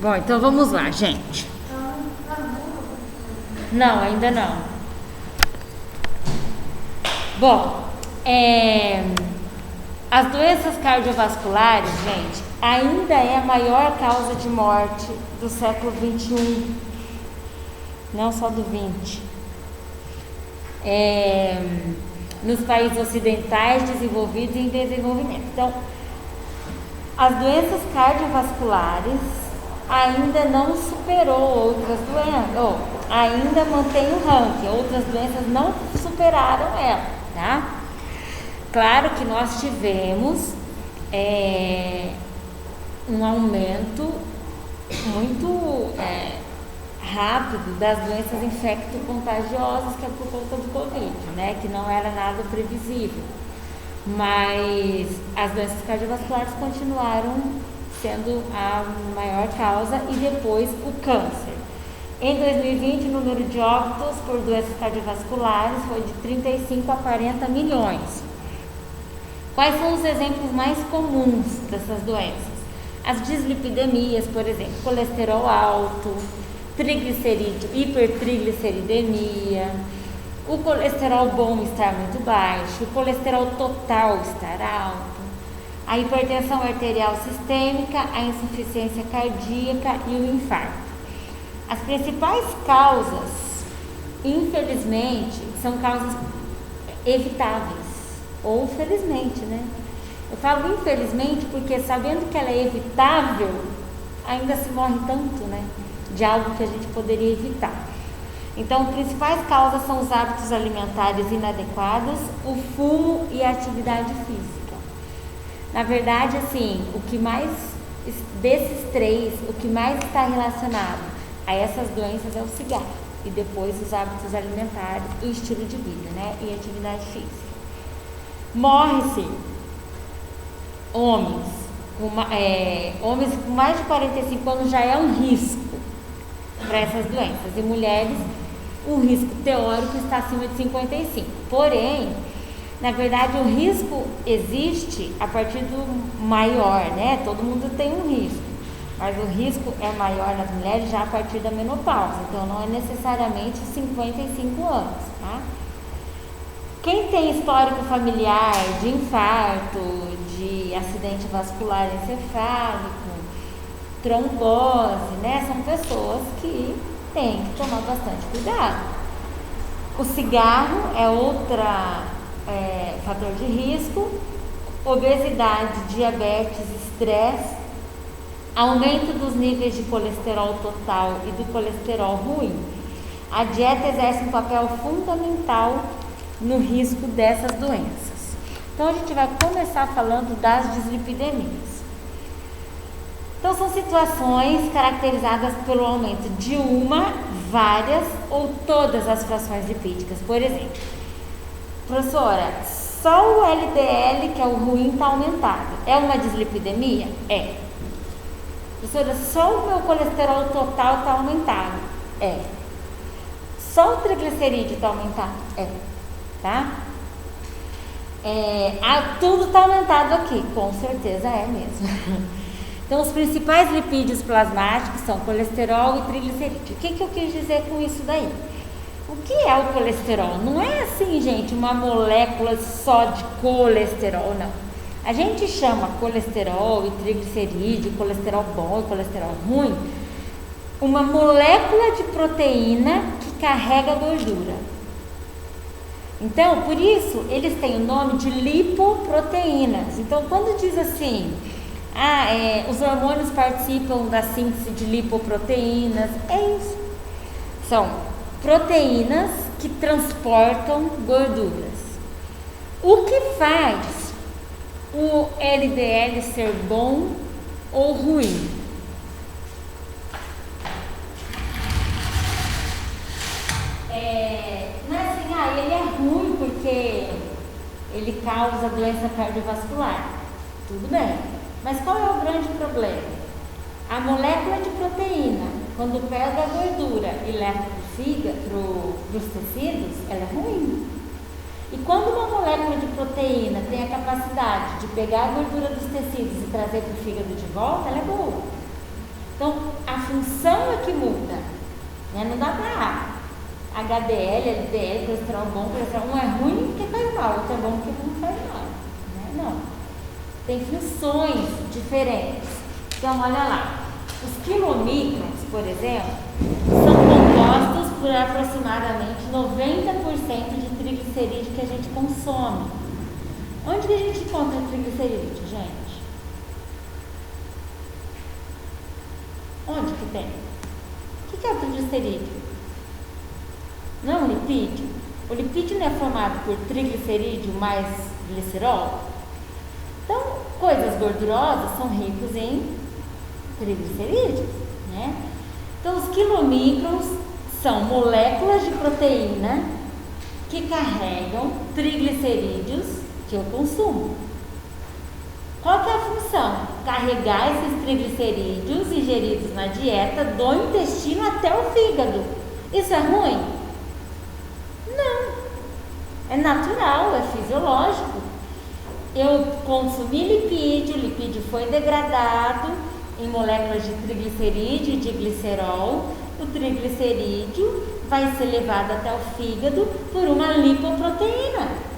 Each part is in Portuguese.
Bom, então vamos lá, gente. Não, ainda não. Bom, as doenças cardiovasculares, gente, ainda é a maior causa de morte do século XXI, não só do XX. Nos países ocidentais, desenvolvidos e em desenvolvimento. Então, as doenças cardiovasculares ainda não superou outras doenças, ou ainda mantém o ranking, outras doenças não superaram ela, tá? Claro que nós tivemos um aumento muito rápido das doenças infecto-contagiosas, que é por conta do Covid, né? Que não era nada previsível. Mas as doenças cardiovasculares continuaram sendo a maior causa e depois o câncer. Em 2020, o número de óbitos por doenças cardiovasculares foi de 35 a 40 milhões. Quais são os exemplos mais comuns dessas doenças? As dislipidemias, por exemplo, colesterol alto, triglicerídeo, hipertrigliceridemia, o colesterol bom estar muito baixo, o colesterol total estar alto, a hipertensão arterial sistêmica, a insuficiência cardíaca e o infarto. As principais causas, infelizmente, são causas evitáveis, ou felizmente, né? Eu falo infelizmente porque sabendo que ela é evitável, ainda se morre tanto, né? De algo que a gente poderia evitar. Então, as principais causas são os hábitos alimentares inadequados, o fumo e a atividade física. Na verdade, assim, desses três, o que mais está relacionado a essas doenças é o cigarro e depois os hábitos alimentares, o estilo de vida, né? E atividade física. Morre-se homens com mais de 45 anos já é um risco para essas doenças, e mulheres, o risco teórico está acima de 55. Porém, na verdade, o risco existe a partir do maior, né? Todo mundo tem um risco, mas o risco é maior nas mulheres já a partir da menopausa, então não é necessariamente 55 anos, tá? Quem tem histórico familiar de infarto, de acidente vascular encefálico, trombose, né? São pessoas que têm que tomar bastante cuidado. O cigarro é outro fator de risco, obesidade, diabetes, estresse, aumento dos níveis de colesterol total e do colesterol ruim. A dieta exerce um papel fundamental no risco dessas doenças. Então a gente vai começar falando das dislipidemias. Então são situações caracterizadas pelo aumento de uma, várias ou todas as frações lipídicas. Por exemplo, professora, só o LDL, que é o ruim, está aumentado. É uma dislipidemia? É. Professora, só o meu colesterol total está aumentado? É. Só o triglicerídeo está aumentado? É. Tá? Tudo está aumentado aqui, com certeza é mesmo. Então, os principais lipídios plasmáticos são colesterol e triglicerídeo. O que eu quis dizer com isso daí? O que é o colesterol? Não é assim, gente, uma molécula só de colesterol, não. A gente chama colesterol e triglicerídeo, colesterol bom e colesterol ruim, uma molécula de proteína que carrega gordura. Então, por isso, eles têm o nome de lipoproteínas. Então, quando diz assim, os hormônios participam da síntese de lipoproteínas, é isso. São proteínas que transportam gorduras. O que faz o LDL ser bom ou ruim? Não é assim, ele é ruim porque ele causa doença cardiovascular. Tudo bem. Mas qual é o grande problema? A molécula de proteína, quando pega a gordura e leva para o fígado, para os tecidos, ela é ruim. E quando uma molécula de proteína tem a capacidade de pegar a gordura dos tecidos e trazer para o fígado de volta, ela é boa. Então, a função é que muda, né? Não dá para HDL, LDL, colesterol bom, colesterol um é ruim porque faz mal, outro é bom porque não faz mal, né? Não. Tem funções diferentes. Então, olha lá. Os quilomicrons, por exemplo, são compostos por aproximadamente 90% de triglicerídeo que a gente consome. Onde que a gente encontra triglicerídeo, gente? Onde que tem? O que é o triglicerídeo? Não é um lipídio? O lipídio não é formado por triglicerídeo mais glicerol? Então, coisas gordurosas são ricas em triglicerídeos, né? Então, os quilomicrons são moléculas de proteína que carregam triglicerídeos que eu consumo. Qual que é a função? Carregar esses triglicerídeos ingeridos na dieta do intestino até o fígado. Isso é ruim? Não. É natural, é fisiológico. Eu consumi lipídio, o lipídio foi degradado em moléculas de triglicerídeo e de glicerol. O triglicerídeo vai ser levado até o fígado por uma lipoproteína.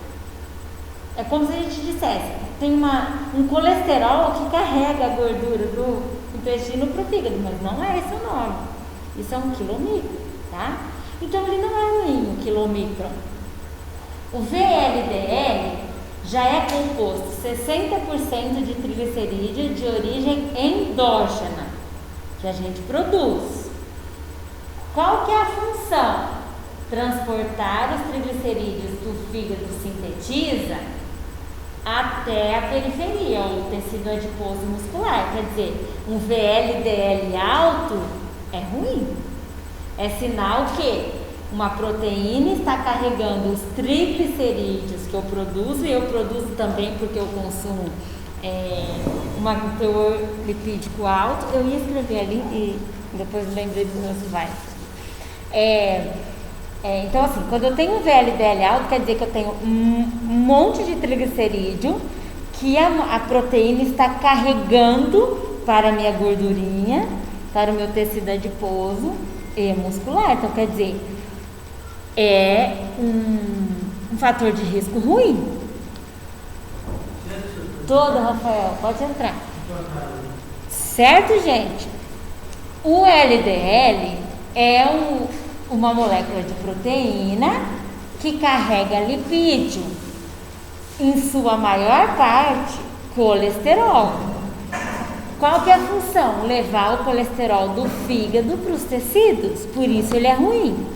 É como se a gente dissesse, tem um colesterol que carrega a gordura do intestino para o fígado, mas não é esse o nome. Isso é um quilomicron, tá? Então ele não é ruim, o quilomicron. O VLDL já é composto 60% de triglicerídeo de origem endógena, que a gente produz. Qual que é a função? Transportar os triglicerídeos que o fígado sintetiza até a periferia, o tecido adiposo muscular. Quer dizer, um VLDL alto é ruim. É sinal que uma proteína está carregando os triglicerídeos que eu produzo, e eu produzo também porque eu consumo um teor lipídico alto. Eu ia escrever ali e depois lembrei dos meus slides. Então, assim, quando eu tenho um VLDL alto, quer dizer que eu tenho um monte de triglicerídeo que a proteína está carregando para a minha gordurinha, para o meu tecido adiposo e muscular. Então, quer dizer, é um fator de risco ruim. Todo, Rafael, pode entrar. Certo, gente? O LDL é uma molécula de proteína que carrega lipídio, em sua maior parte colesterol. Qual que é a função? Levar o colesterol do fígado para os tecidos. Por isso ele é ruim,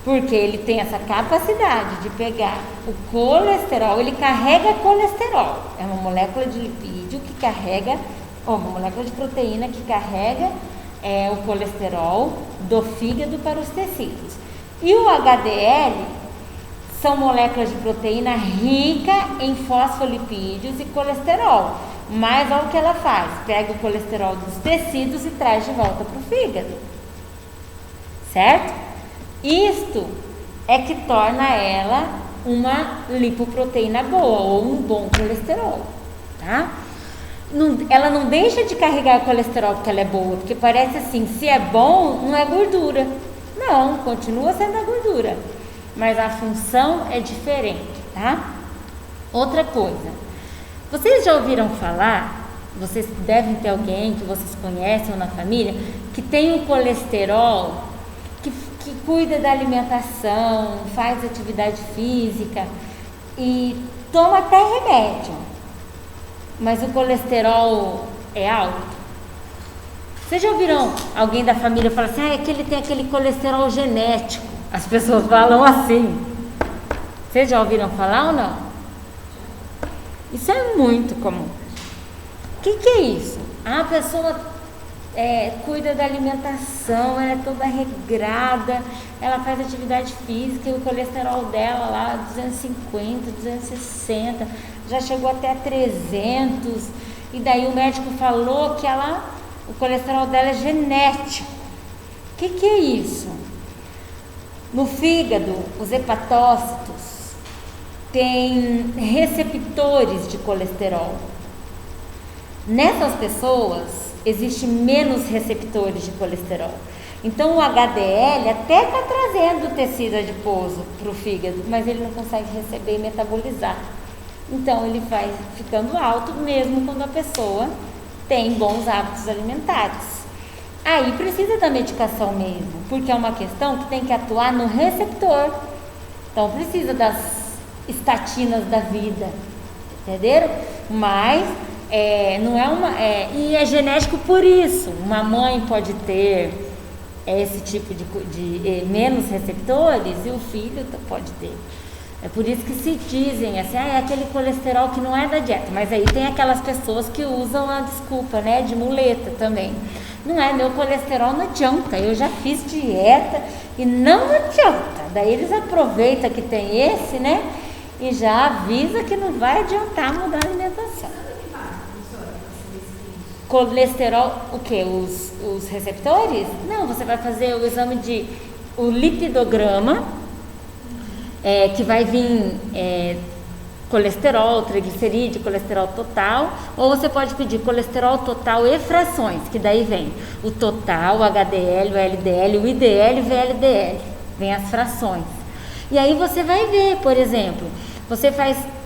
porque ele tem essa capacidade de pegar o colesterol. Ele carrega colesterol, é uma molécula de lipídio que carrega, uma molécula de proteína que carrega o colesterol do fígado para os tecidos. E o HDL são moléculas de proteína rica em fosfolipídios e colesterol. Mas olha o que ela faz: pega o colesterol dos tecidos e traz de volta para o fígado. Certo? Isto é que torna ela uma lipoproteína boa, ou um bom colesterol, tá? Ela não deixa de carregar colesterol porque ela é boa, porque parece assim, se é bom, não é gordura. Não, continua sendo a gordura, mas a função é diferente, tá? Outra coisa, vocês já ouviram falar, vocês devem ter alguém que vocês conhecem ou na família, que tem um colesterol, que cuida da alimentação, faz atividade física e toma até remédio, mas o colesterol é alto. Vocês já ouviram alguém da família falar assim, é que ele tem aquele colesterol genético? As pessoas falam assim. Vocês já ouviram falar ou não? Isso é muito comum. O que é isso? A pessoa cuida da alimentação, ela é toda regrada, ela faz atividade física e o colesterol dela lá 250, 260, já chegou até 300, e daí o médico falou que o colesterol dela é genético. O que é isso? No fígado, os hepatócitos têm receptores de colesterol. Nessas pessoas existe menos receptores de colesterol. Então o HDL até está trazendo o tecido adiposo para o fígado, mas ele não consegue receber e metabolizar. Então ele vai ficando alto mesmo quando a pessoa tem bons hábitos alimentares. Aí precisa da medicação mesmo, porque é uma questão que tem que atuar no receptor. Então precisa das estatinas da vida, entenderam? Mas não é uma... e é genético por isso. Uma mãe pode ter esse tipo de menos receptores e o filho pode ter. É por isso que se dizem assim, é aquele colesterol que não é da dieta. Mas aí tem aquelas pessoas que usam a desculpa, né, de muleta também. Não é, meu colesterol não adianta, eu já fiz dieta e não adianta. Daí eles aproveitam que tem esse, né, e já avisa que não vai adiantar mudar a alimentação. Colesterol, o que? Os receptores? Não, você vai fazer o exame de o lipidograma, que vai vir colesterol, triglicerídeo, colesterol total, ou você pode pedir colesterol total e frações, que daí vem o total, o HDL, o LDL, o IDL e o VLDL, vem as frações. E aí você vai ver, por exemplo, você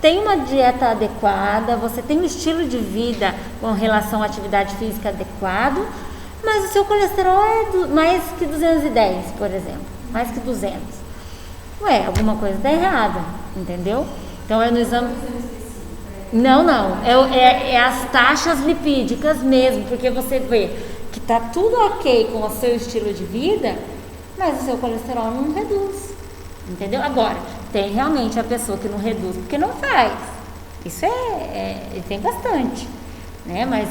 tem uma dieta adequada, você tem um estilo de vida com relação à atividade física adequado, mas o seu colesterol é mais que 210, por exemplo, mais que 200. Ué, alguma coisa está errada, entendeu? Então é no exame... Não, é as taxas lipídicas mesmo, porque você vê que está tudo ok com o seu estilo de vida, mas o seu colesterol não reduz, entendeu? Agora, tem realmente a pessoa que não reduz porque não faz, isso tem bastante, né? Mas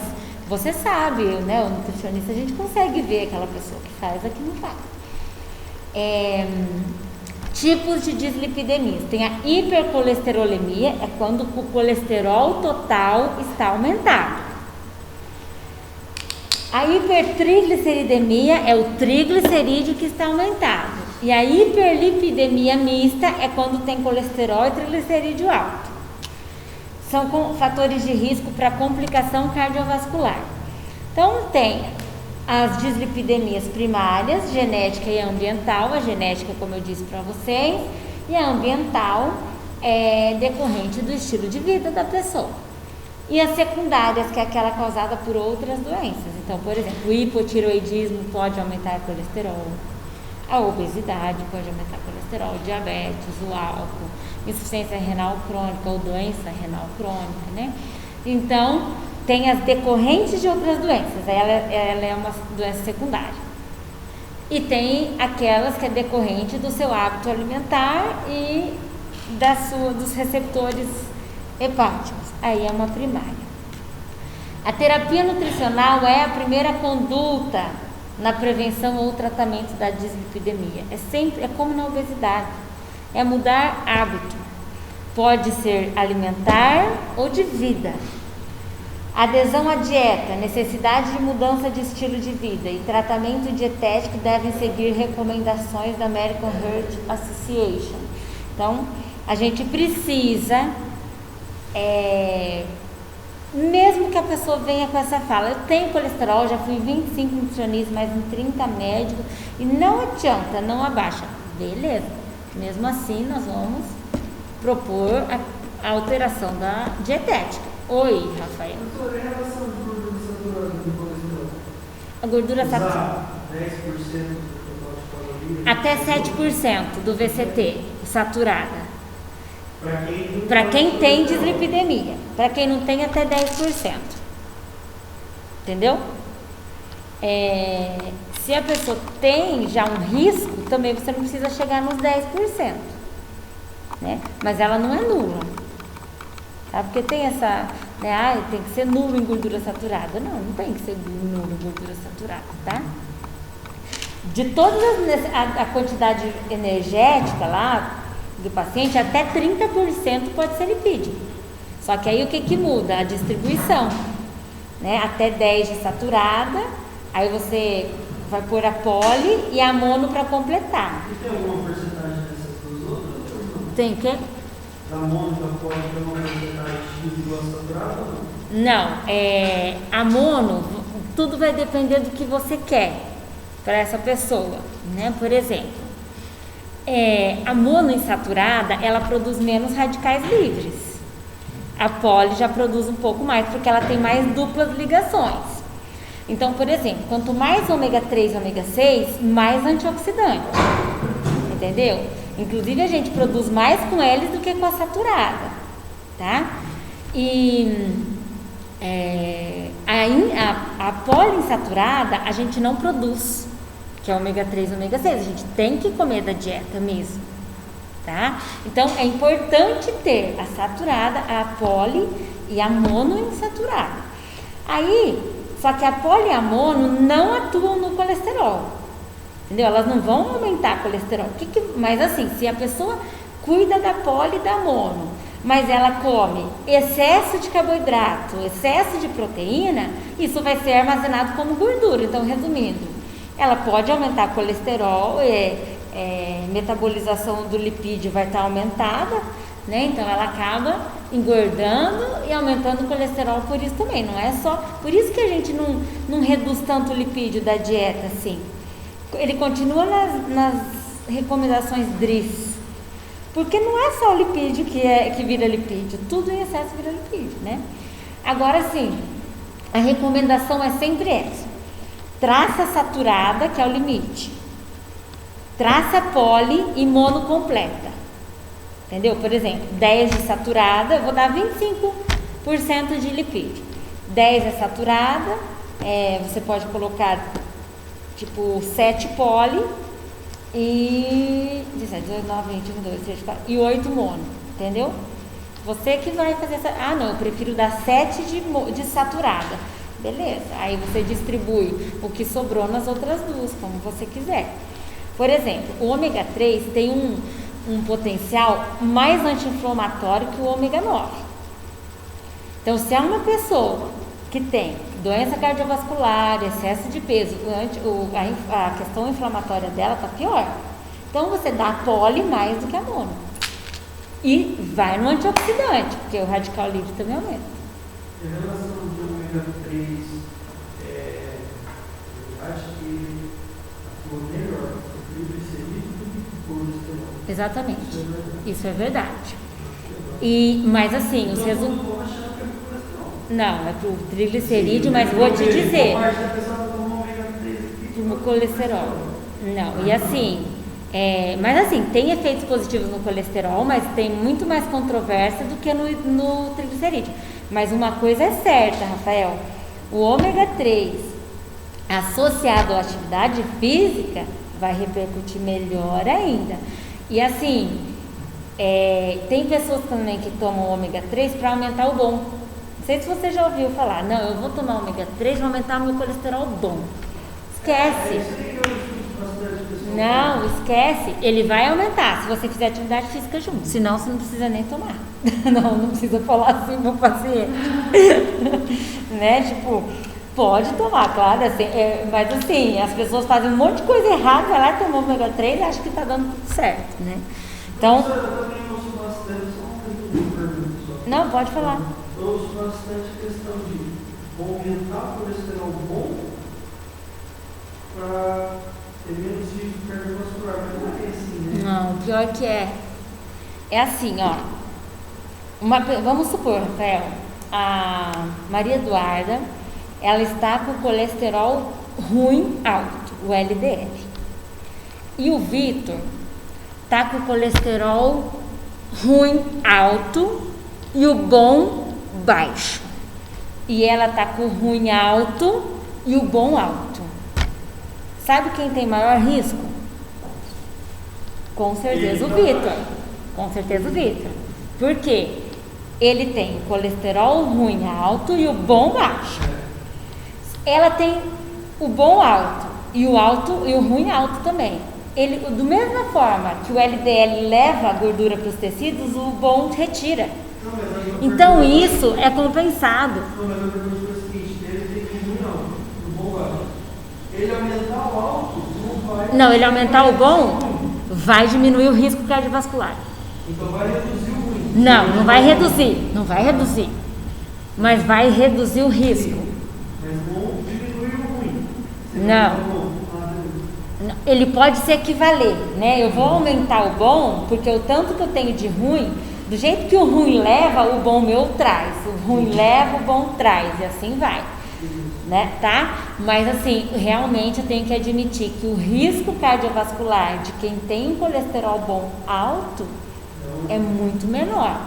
você sabe, né? O nutricionista, a gente consegue ver aquela pessoa que faz, a que não faz. Tipos de dislipidemia. Tem a hipercolesterolemia, é quando o colesterol total está aumentado. A hipertrigliceridemia é o triglicerídeo que está aumentado. E a hiperlipidemia mista é quando tem colesterol e triglicerídeo alto. São fatores de risco para complicação cardiovascular. Então tem as dislipidemias primárias, genética e ambiental. A genética, como eu disse para vocês, e a ambiental é decorrente do estilo de vida da pessoa. E as secundárias, que é aquela causada por outras doenças. Então, por exemplo, o hipotireoidismo pode aumentar o colesterol, a obesidade pode aumentar o colesterol, o diabetes, o álcool, insuficiência renal crônica ou doença renal crônica, né? Então, tem as decorrentes de outras doenças, ela é uma doença secundária. E tem aquelas que é decorrente do seu hábito alimentar e dos receptores hepáticos, aí é uma primária. A terapia nutricional é a primeira conduta na prevenção ou tratamento da dislipidemia. É como na obesidade, é mudar hábito. Pode ser alimentar ou de vida. Adesão à dieta, necessidade de mudança de estilo de vida e tratamento dietético devem seguir recomendações da American Heart Association. Então, a gente precisa, mesmo que a pessoa venha com essa fala, eu tenho colesterol, já fui 25 nutricionistas, mais em 30 médicos, e não adianta, não abaixa. Beleza, mesmo assim nós vamos propor a alteração da dietética. Oi, Rafael. Doutora, em relação à gordura saturada do colesterol? A gordura saturada. 10% do total de caloria? Até 7% do VCT saturada. Para quem tem dislipidemia. Para quem não tem, até 10%. Entendeu? Se a pessoa tem já um risco, também você não precisa chegar nos 10%. Né? Mas ela não é nula. Tá? Porque tem essa, né, tem que ser nulo em gordura saturada. Não tem que ser nulo em gordura saturada, tá? De toda a quantidade energética lá do paciente, até 30% pode ser lipídico. Só que aí o que muda? A distribuição, né? Até 10 de saturada, aí você vai pôr a poli e a mono para completar. E tem alguma porcentagem dessas duas outras? Tem o quê? Da mono e da poli tem uma porcentagem X igual a saturada ou não? Não, a mono tudo vai depender do que você quer para essa pessoa, né? Por exemplo, a monoinsaturada, ela produz menos radicais livres. A poli já produz um pouco mais, porque ela tem mais duplas ligações. Então, por exemplo, quanto mais ômega 3 e ômega 6, mais antioxidante. Entendeu? Inclusive, a gente produz mais com eles do que com a saturada, tá? E a poliinsaturada a gente não produz, que é ômega 3 e ômega 6. A gente tem que comer da dieta mesmo, tá? Então, é importante ter a saturada, a poli e a monoinsaturada. Só que a poli e a mono não atuam no colesterol, entendeu? Elas não vão aumentar o colesterol. Mas assim, se a pessoa cuida da poli e da mono, mas ela come excesso de carboidrato, excesso de proteína, isso vai ser armazenado como gordura. Então, resumindo, ela pode aumentar o colesterol, metabolização do lipídio vai estar aumentada, né? Então ela acaba engordando e aumentando o colesterol por isso também. Não é só por isso que a gente não reduz tanto o lipídio da dieta assim. Ele continua nas recomendações DRIS, porque não é só o lipídio que vira lipídio, tudo em excesso vira lipídio, né? Agora sim, a recomendação é sempre essa: traça saturada, que é o limite, traça poli e mono completa. Entendeu? Por exemplo, 10 de saturada, eu vou dar 25% de lipídio. 10 é saturada, você pode colocar tipo 7 poli e 17, 2, 9, 20, 1, 2, 3, 4 e 8 mono, entendeu? Você que vai fazer essa. Ah, não, eu prefiro dar 7 de saturada. Beleza, aí você distribui o que sobrou nas outras duas, como você quiser. Por exemplo, o ômega 3 tem um potencial mais anti-inflamatório que o ômega 9. Então, se é uma pessoa que tem doença cardiovascular, excesso de peso, a questão inflamatória dela está pior. Então, você dá a poli mais do que a mono. E vai no antioxidante, porque o radical livre também aumenta. Em relação ao ômega 3, eu acho que atua melhor o triglicerídeo do que o colesterol. Exatamente. Isso é verdade. Mas assim, os resultados. Não, é pro triglicerídeo, mas vou te dizer. No colesterol. Não, e assim. Mas assim, tem efeitos positivos no colesterol, mas tem muito mais controvérsia do que no triglicerídeo. Mas uma coisa é certa, Rafael: o ômega 3 associado à atividade física vai repercutir melhor ainda. E assim, tem pessoas também que tomam ômega 3 para aumentar o bom. Não sei se você já ouviu falar: não, eu vou tomar ômega 3 para aumentar o meu colesterol bom. Esquece. Não, esquece. Ele vai aumentar se você fizer atividade física junto. Senão você não precisa nem tomar. Não precisa falar assim pro paciente. Né? Tipo, pode tomar, claro. Assim, mas assim, as pessoas fazem um monte de coisa errada, vai lá e toma ômega 3 e acha que tá dando tudo certo, né? Então. Não, pode falar. Eu ouço bastante a questão de aumentar o colesterol bom para ter menos risco cardiovascular, mas não é assim, né? Não, pior que é. É assim, ó. Vamos supor, Rafael, a Maria Eduarda, ela está com o colesterol ruim alto, o LDL. E o Vitor está com o colesterol ruim alto e o bom baixo. E ela está com o ruim alto e o bom alto. Sabe quem tem maior risco? Com certeza o Vitor. Com certeza o Vitor. Por quê? Ele tem o colesterol ruim alto e o bom baixo. Ela tem o bom alto e o ruim alto também. Ele, da mesma forma que o LDL leva a gordura para os tecidos, o bom retira. Então isso é compensado. Não, mas eu pergunto o seguinte: ele tem ruim alto, o bom baixo. Ele aumentar o alto, não vai. Não, ele aumentar o bom vai diminuir o risco cardiovascular. Então vai reduzir o ruim. Não vai reduzir. Não vai reduzir. Mas vai reduzir o risco. Mas bom diminui Não. Ele pode se equivaler, né? Eu vou aumentar o bom, porque o tanto que eu tenho de ruim, do jeito que o ruim leva, o bom meu traz. O ruim leva, o bom traz, e assim vai, né? Tá? Mas assim, realmente eu tenho que admitir que o risco cardiovascular de quem tem um colesterol bom alto é muito menor,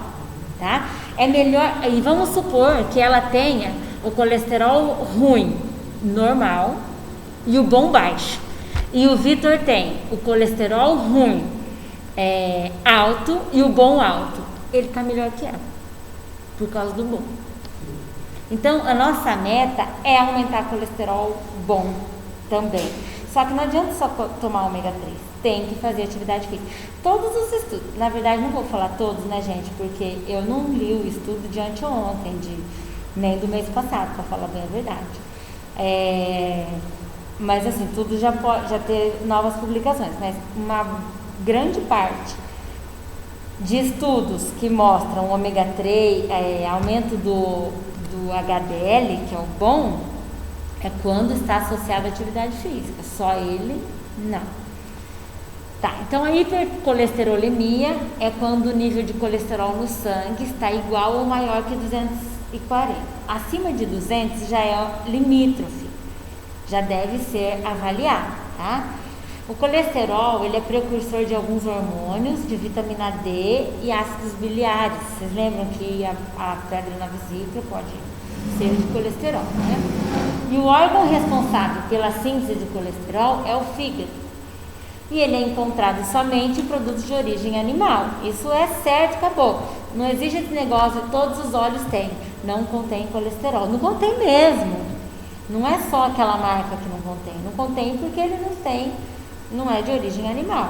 tá? É melhor, e vamos supor que ela tenha o colesterol ruim, normal, e o bom baixo. E o Vitor tem o colesterol ruim, alto, e o bom alto. Ele está melhor que ela, por causa do bom. Então, a nossa meta é aumentar o colesterol bom também. Só que não adianta só tomar ômega 3, tem que fazer atividade física. Todos os estudos, na verdade não vou falar todos, né, gente, porque eu não li o estudo de anteontem, nem do mês passado, para falar bem a verdade. Mas assim, tudo já ter novas publicações, mas uma grande parte de estudos que mostram o ômega 3, aumento do HDL, que é o bom, é quando está associado à atividade física, só ele não. Tá, então a hipercolesterolemia é quando o nível de colesterol no sangue está igual ou maior que 240. Acima de 200 já é limítrofe, já deve ser avaliado, tá? O colesterol, ele é precursor de alguns hormônios, de vitamina D e ácidos biliares. Vocês lembram que a pedra na vesícula pode ser de colesterol, né? E o órgão responsável pela síntese de colesterol é o fígado. E ele é encontrado somente em produtos de origem animal. Isso é certo, acabou. Não existe esse negócio, todos os óleos têm. Não contém colesterol. Não contém mesmo. Não é só aquela marca que não contém. Não contém porque ele não é de origem animal.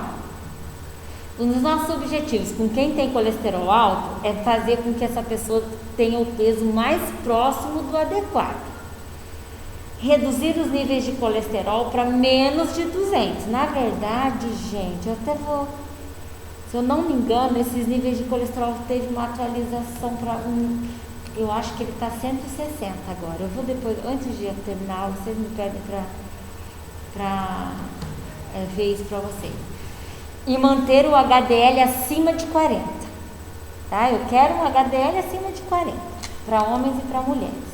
Um dos nossos objetivos com quem tem colesterol alto é fazer com que essa pessoa tenha o peso mais próximo do adequado. Reduzir os níveis de colesterol para menos de 200. Na verdade, gente, eu até vou... Se eu não me engano, esses níveis de colesterol teve uma atualização para eu acho que ele está 160 agora. Eu vou depois, antes de terminar a aula, vocês me pedem para ver isso para vocês. E manter o HDL acima de 40. Tá? Eu quero um HDL acima de 40, para homens e para mulheres.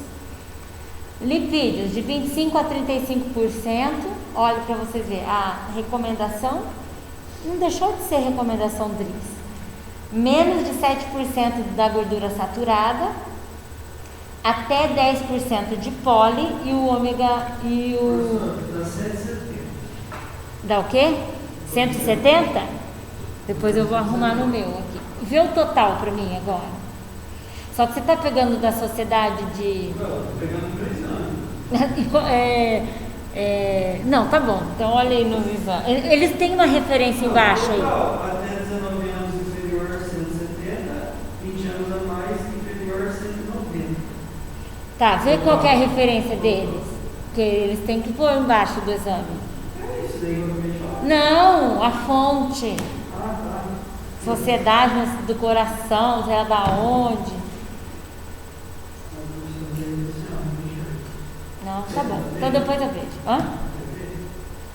Lipídios de 25% a 35%. Olha para vocês verem, a recomendação não deixou de ser recomendação DRIS. Menos de 7% da gordura saturada, até 10% de poli e o ômega e o... Dá 170. Dá o quê? 170? Depois eu vou arrumar no meu aqui. Vê o total para mim agora. Só que você está pegando da sociedade de... Não, estou pegando 3 anos. Não, tá bom. Então olha aí nos exames. Eles têm uma referência embaixo aí. Até 19 anos inferior a 170, 20 anos a mais inferior a 190. Tá, vê qual que é a referência deles. Porque eles têm que pôr embaixo do exame. É isso daí que eu acabei de falar. Não, a fonte. Tá. Sociedade do coração, sei lá da onde. Não, tá bom. Então depois eu vejo. Hã?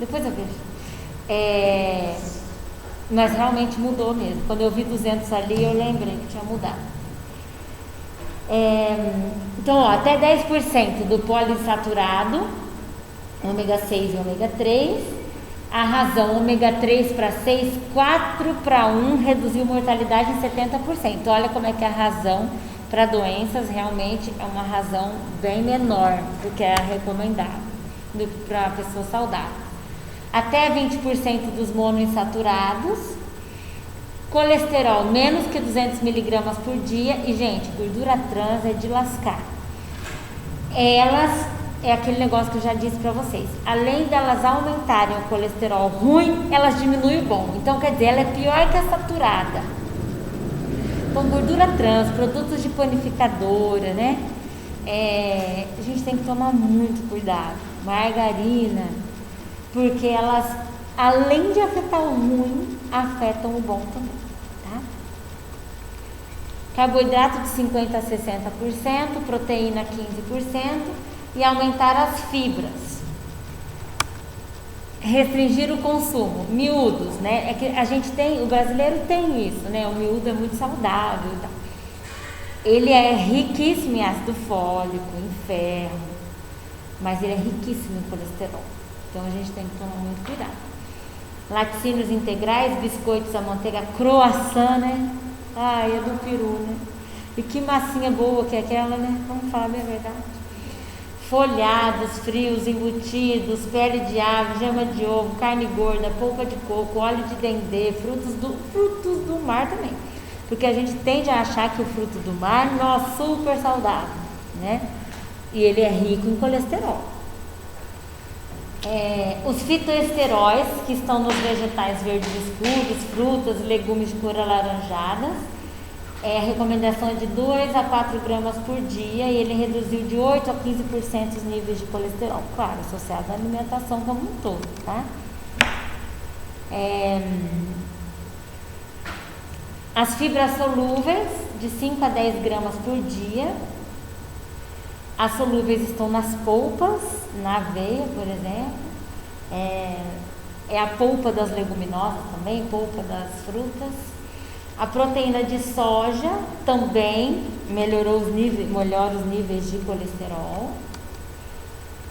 Depois eu vejo. Mas realmente mudou mesmo. Quando eu vi 200 ali, eu lembrei que tinha mudado. Então, ó, até 10% do poliinsaturado, ômega 6 e ômega 3. A razão, ômega 3 para 6, 4 para 1, reduziu mortalidade em 70%. Olha como é que a razão para doenças realmente é uma razão bem menor do que é recomendado para a pessoa saudável. Até 20% dos monoinsaturados, colesterol menos que 200 miligramas por dia e, gente, gordura trans é de lascar. Elas, é aquele negócio que eu já disse para vocês, além delas aumentarem o colesterol ruim, elas diminuem o bom. Então, quer dizer, ela é pior que a saturada. Então, gordura trans, produtos de panificadora, né? A gente tem que tomar muito cuidado. Margarina, porque elas, além de afetar o ruim, afetam o bom também, tá? Carboidrato de 50% a 60%, proteína 15% e aumentar as fibras. Restringir o consumo, miúdos, né? É que a gente tem, o brasileiro tem isso, né? O miúdo é muito saudável e tal. Ele é riquíssimo em ácido fólico, em ferro, mas ele é riquíssimo em colesterol. Então a gente tem que tomar muito cuidado. Laticínios integrais, biscoitos à manteiga, croissant, né? Ai, é do peru, né? E que massinha boa que é aquela, né? Vamos falar bem a verdade. Folhados, frios, embutidos, pele de ave, gema de ovo, carne gorda, polpa de coco, óleo de dendê, frutos do mar também. Porque a gente tende a achar que o fruto do mar, nossa, super saudável, né? E ele é rico em colesterol. Os fitoesteróis que estão nos vegetais verdes escuros, frutas, legumes de cor alaranjada, a recomendação é de 2 a 4 gramas por dia e ele reduziu de 8 a 15% os níveis de colesterol, claro, associado à alimentação como um todo, tá? As fibras solúveis, de 5 a 10 gramas por dia. As solúveis estão nas polpas, na aveia, por exemplo. É a polpa das leguminosas também, polpa das frutas. A proteína de soja melhora os níveis de colesterol.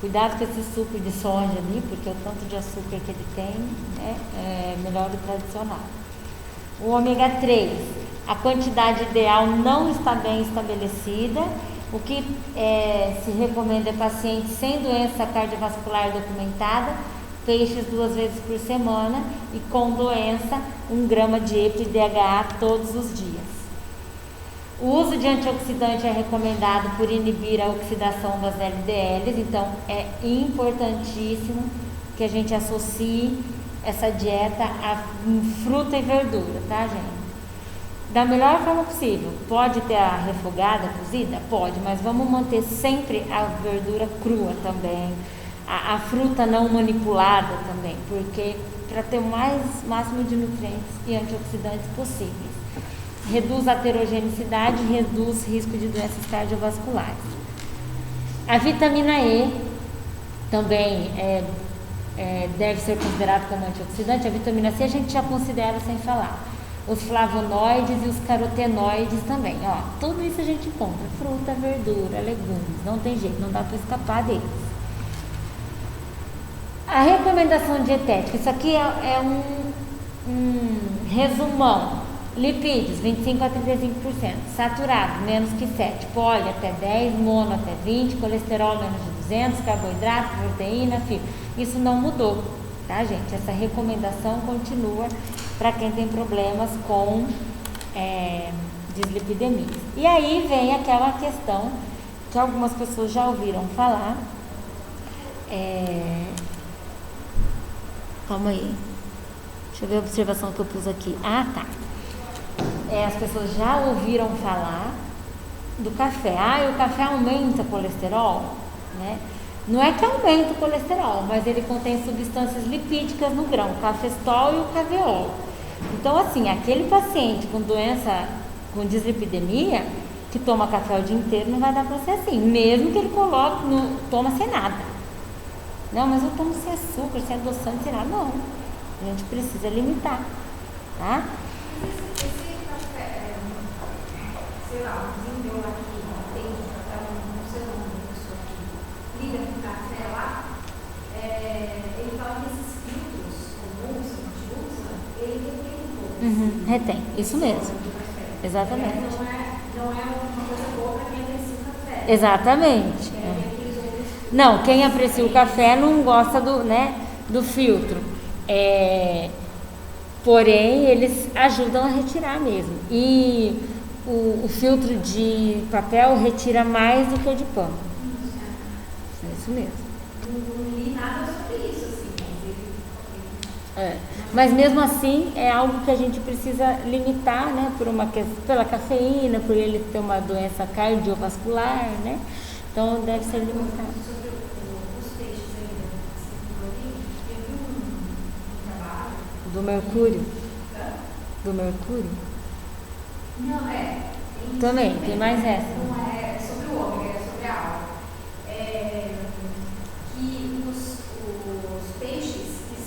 Cuidado com esse suco de soja ali, porque o tanto de açúcar que ele tem, né, é melhor do tradicional. O ômega 3, a quantidade ideal não está bem estabelecida. O que se recomenda é pacientes sem doença cardiovascular documentada, peixes 2 vezes por semana e com doença 1 grama de EPA e DHA todos os dias. O uso de antioxidante é recomendado por inibir a oxidação das LDLs, então é importantíssimo que a gente associe essa dieta a fruta e verdura, tá, gente? Da melhor forma possível. Pode ter a refogada, cozida? Pode, mas vamos manter sempre a verdura crua também, a fruta não manipulada também, porque para ter o máximo de nutrientes e antioxidantes possíveis. Reduz a aterogenicidade, reduz risco de doenças cardiovasculares. A vitamina E também deve ser considerada como antioxidante. A vitamina C a gente já considera sem falar. Os flavonoides e os carotenoides também, ó. Tudo isso a gente encontra, fruta, verdura, legumes, não tem jeito, não dá para escapar deles. A recomendação dietética, isso aqui é um resumão. Lipídios, 25 a 35%, saturado, menos que 7, poli até 10, mono até 20, colesterol menos de 200, carboidrato, proteína, fibra. Isso não mudou, tá, gente? Essa recomendação continua para quem tem problemas com dislipidemia. E aí vem aquela questão que algumas pessoas já ouviram falar. Calma aí. Deixa eu ver a observação que eu pus aqui. Ah, tá. As pessoas já ouviram falar do café. O café aumenta o colesterol, né? Não é que aumenta o colesterol, mas ele contém substâncias lipídicas no grão, o cafestol e o caveol. Então, assim, aquele paciente com doença, com dislipidemia, que toma café o dia inteiro, não vai dar para ser assim, mesmo que ele coloque, toma sem nada. Não, mas eu tomo sem açúcar, sem adoçante, sem nada. Não, a gente precisa limitar, tá? Esse café, sei lá, desenvolveu aqui, entende? Café, não sei o nome da pessoa que lida com café lá, ele fala que esses filtros comuns que a gente usa, ele retém um pouco. Retém, isso mesmo. Exatamente. Não é uma coisa boa para quem aprecia o café. Exatamente. Não, quem aprecia o café não gosta do filtro. Porém, eles ajudam a retirar mesmo. E o filtro de papel retira mais do que o de pano. É isso mesmo. Não li nada sobre isso, assim. Mas mesmo assim é algo que a gente precisa limitar, né? Pela cafeína, por ele ter uma doença cardiovascular, né? Então deve ser limitado. Sobre os peixes ainda, teve um trabalho. Do mercúrio? Do mercúrio? Não, também, tem mais essa. Não é sobre o ômega, é sobre a alga. Que os peixes que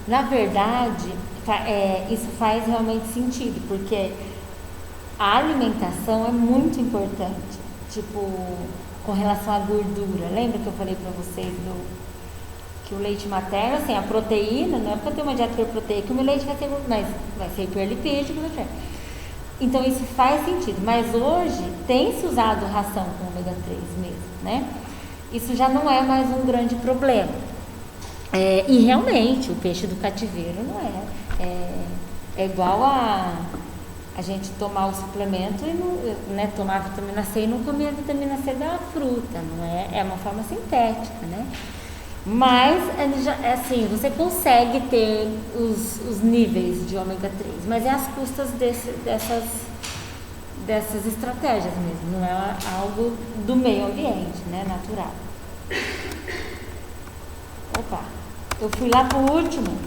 Na verdade, isso faz realmente sentido, porque a alimentação é muito importante, tipo, com relação à gordura. Lembra que eu falei para vocês que o leite materno, assim, a proteína, não é porque eu tenho uma dieta hiperproteica que o meu leite vai ser, mas vai ser hiperlipídico, então isso faz sentido. Mas hoje tem-se usado ração com ômega 3 mesmo, né? Isso já não é mais um grande problema. E realmente o peixe do cativeiro não é igual a gente tomar o suplemento e não, né, tomar a vitamina C e não comer a vitamina C da fruta, não é uma forma sintética, né? Mas assim, você consegue ter os níveis de ômega 3, mas é às custas dessas estratégias mesmo, não é algo do meio ambiente, né, natural. Opa, eu fui lá pro último.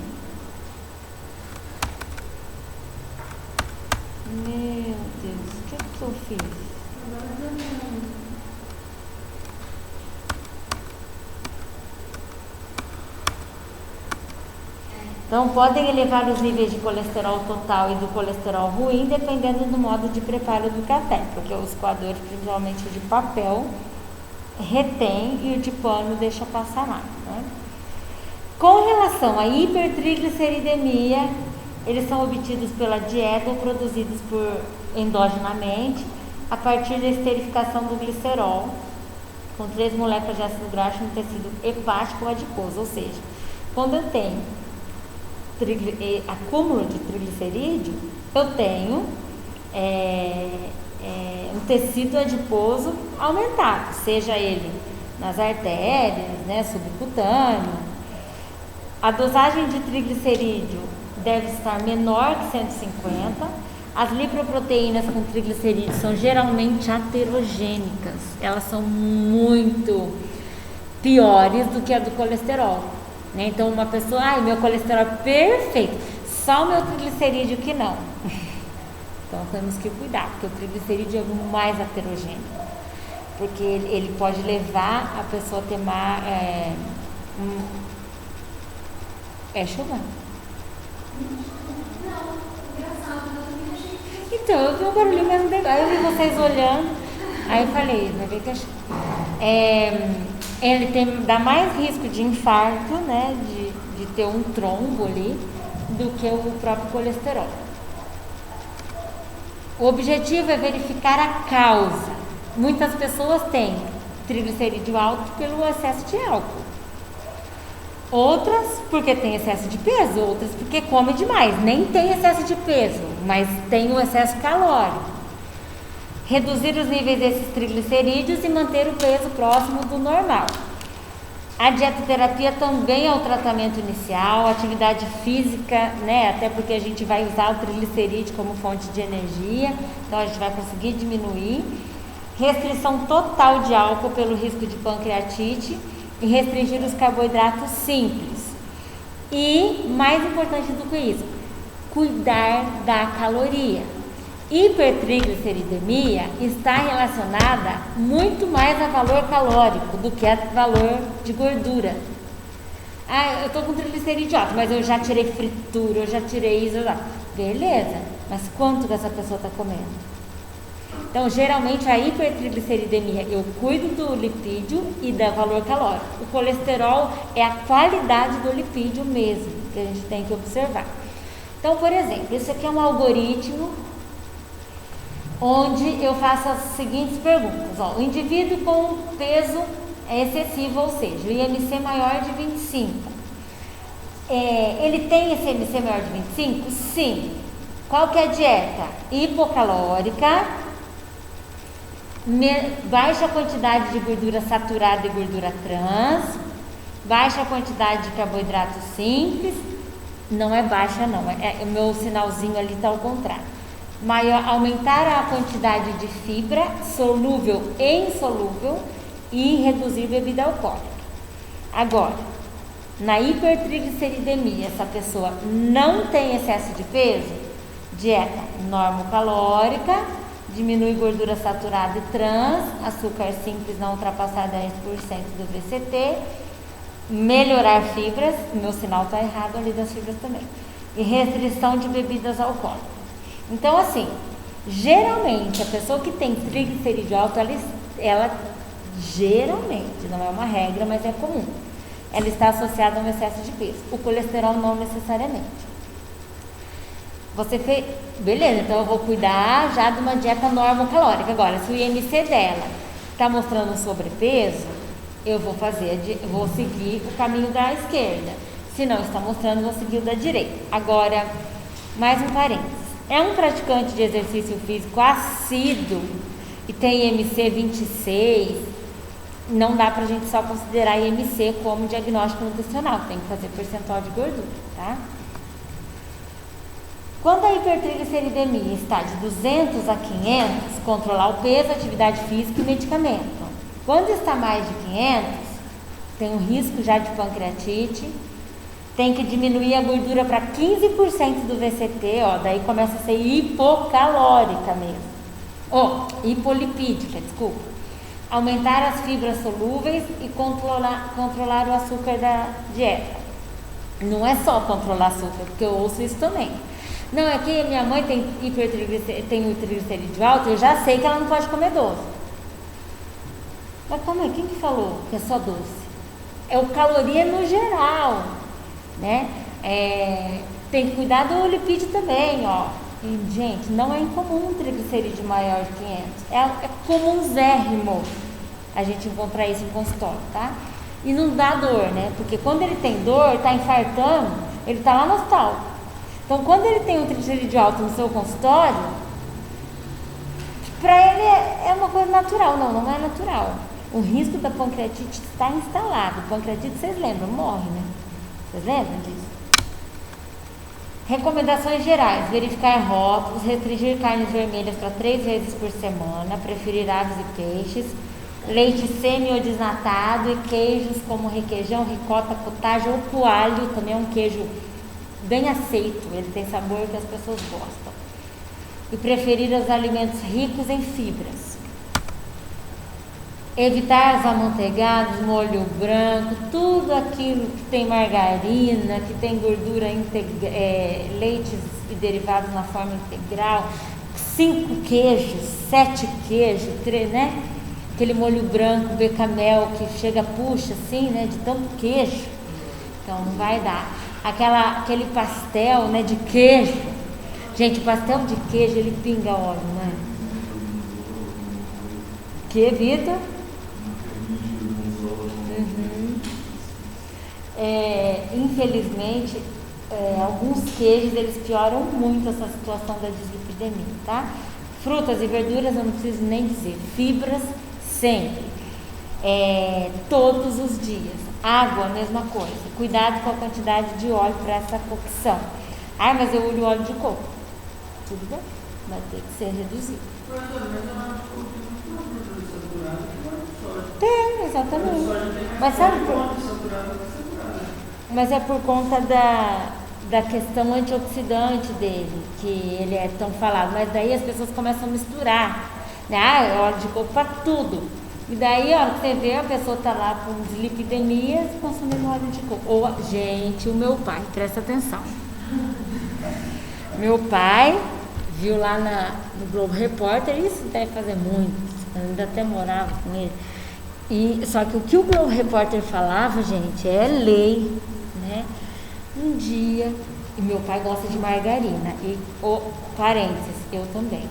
Meu Deus, o que eu fiz? Então, podem elevar os níveis de colesterol total e do colesterol ruim, dependendo do modo de preparo do café, porque os coadores, principalmente o de papel, retém e o de pano deixa passar mais, né? Com relação à hipertrigliceridemia, eles são obtidos pela dieta ou produzidos endogenamente a partir da esterificação do glicerol com 3 moléculas de ácido graxo no tecido hepático ou adiposo, ou seja, quando eu tenho acúmulo de triglicerídeo, eu tenho um tecido adiposo aumentado, seja ele nas artérias, né, subcutâneo. A dosagem de triglicerídeo deve estar menor que 150. As lipoproteínas com triglicerídeos são geralmente aterogênicas, elas são muito piores do que a do colesterol, né? Então uma pessoa, meu colesterol é perfeito, só o meu triglicerídeo que não. Então temos que cuidar, porque o triglicerídeo é mais aterogênico, porque ele pode levar a pessoa a ter chovendo. Então, eu vi um barulhinho mesmo legal, eu vi vocês olhando, aí eu falei, vai ver que ele dá mais risco de infarto, né, de ter um trombo ali, do que o próprio colesterol. O objetivo é verificar a causa. Muitas pessoas têm triglicerídeo alto pelo excesso de álcool. Outras porque tem excesso de peso, outras porque come demais. Nem tem excesso de peso, mas tem o excesso calórico. Reduzir os níveis desses triglicerídeos e manter o peso próximo do normal. A dietoterapia também é o tratamento inicial, a atividade física, né? Até porque a gente vai usar o triglicerídeo como fonte de energia, então a gente vai conseguir diminuir. Restrição total de álcool pelo risco de pancreatite e restringir os carboidratos simples. E, mais importante do que isso, cuidar da caloria. Hipertrigliceridemia está relacionada muito mais a valor calórico do que a valor de gordura. Eu estou com triglicerídeo alto, mas eu já tirei fritura, eu já tirei isso, beleza, mas quanto dessa pessoa está comendo? Então, geralmente, a hipertrigliceridemia, eu cuido do lipídio e do valor calórico. O colesterol é a qualidade do lipídio mesmo, que a gente tem que observar. Então, por exemplo, isso aqui é um algoritmo onde eu faço as seguintes perguntas. O indivíduo com peso excessivo, ou seja, o IMC maior de 25. Ele tem esse IMC maior de 25? Sim. Qual que é a dieta? Hipocalórica, baixa quantidade de gordura saturada e gordura trans, baixa quantidade de carboidratos simples, não é baixa não, o meu sinalzinho ali está ao contrário. Aumentar a quantidade de fibra solúvel e insolúvel e reduzir bebida alcoólica. Agora, na hipertrigliceridemia, essa pessoa não tem excesso de peso, dieta normocalórica, diminui gordura saturada e trans, açúcar simples não ultrapassar 10% do VCT melhorar fibras, meu sinal está errado ali das fibras também, e restrição de bebidas alcoólicas. Então, assim, geralmente a pessoa que tem triglicerídeo alto, ela geralmente, não é uma regra, mas é comum, ela está associada a um excesso de peso. O colesterol não necessariamente. Você fez, beleza, então eu vou cuidar já de uma dieta normocalórica. Agora, se o IMC dela está mostrando sobrepeso, eu vou seguir o caminho da esquerda. Se não está mostrando, vou seguir o da direita. Agora, mais um parênteses. É um praticante de exercício físico assíduo e tem IMC 26, não dá pra gente só considerar IMC como diagnóstico nutricional, tem que fazer percentual de gordura, tá? Quando a hipertrigliceridemia está de 200 a 500, controlar o peso, atividade física e medicamento. Quando está mais de 500, tem um risco já de pancreatite, tem que diminuir a gordura para 15% do VCT, daí começa a ser hipocalórica mesmo. Hipolipídica, desculpa. Aumentar as fibras solúveis e controlar o açúcar da dieta. Não é só controlar açúcar, porque eu ouço isso também. Não, é que minha mãe tem o triglicerídeo alto, eu já sei que ela não pode comer doce. Mas como é? Quem que falou que é só doce? É o caloria no geral, né? Tem que cuidar do lipídio também, E, gente, não é incomum um triglicerídeo maior de 500. É comunzérrimo a gente encontrar isso em consultório, tá? E não dá dor, né? Porque quando ele tem dor, tá infartando, ele tá lá no hospital. Então, quando ele tem um triglicerídeo alto no seu consultório, para ele é uma coisa natural. Não é natural. O risco da pancreatite está instalado. Pancreatite, vocês lembram, morre, né? Vocês lembram disso? Recomendações gerais: verificar rótulos, restringir carnes vermelhas para 3 vezes por semana, preferir aves e peixes, leite semi ou desnatado e queijos como requeijão, ricota, cottage ou coalho, também é um queijo bem aceito, ele tem sabor que as pessoas gostam. E preferir os alimentos ricos em fibras. Evitar os amanteigados, molho branco, tudo aquilo que tem margarina, que tem gordura, leites e derivados na forma integral, 5 queijos, 7 queijos, 3, né? Aquele molho branco, bechamel, que chega, puxa assim, né? De tanto queijo. Então não vai dar. Aquele pastel, né? De queijo. Gente, o pastel de queijo, ele pinga óleo, né? Que, Vitor? Infelizmente, alguns queijos eles pioram muito essa situação da dislipidemia, tá? Frutas e verduras eu não preciso nem dizer, fibras sempre, todos os dias. Água, a mesma coisa. Cuidado com a quantidade de óleo para essa cocção. Mas eu uso óleo de coco. Tudo bem, vai ter que ser reduzido. Tem, exatamente. Mas sabe mas é por conta da questão antioxidante dele, que ele é tão falado. Mas daí as pessoas começam a misturar, né? Óleo de coco para tudo. E daí, a hora que você vê, a pessoa tá lá com dislipidemia consumindo óleo de coco. Gente, o meu pai, presta atenção. Meu pai viu lá no Globo Repórter, isso deve fazer muito, eu ainda até morava com ele. Só que o que o Globo Repórter falava, gente, é lei, né? Um dia, e meu pai gosta de margarina, parênteses, eu também.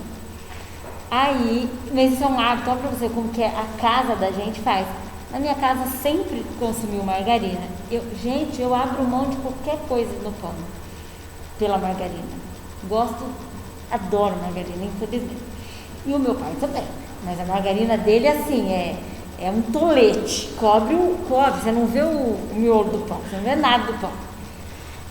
Aí, mas isso é um hábito, olha pra você como que a casa da gente faz. Na minha casa sempre consumiu margarina. Eu abro mão de qualquer coisa no pão pela margarina. Adoro margarina, infelizmente. E o meu pai também. Mas a margarina dele, assim, é um tolete. Cobre, você não vê o miolo do pão, você não vê nada do pão.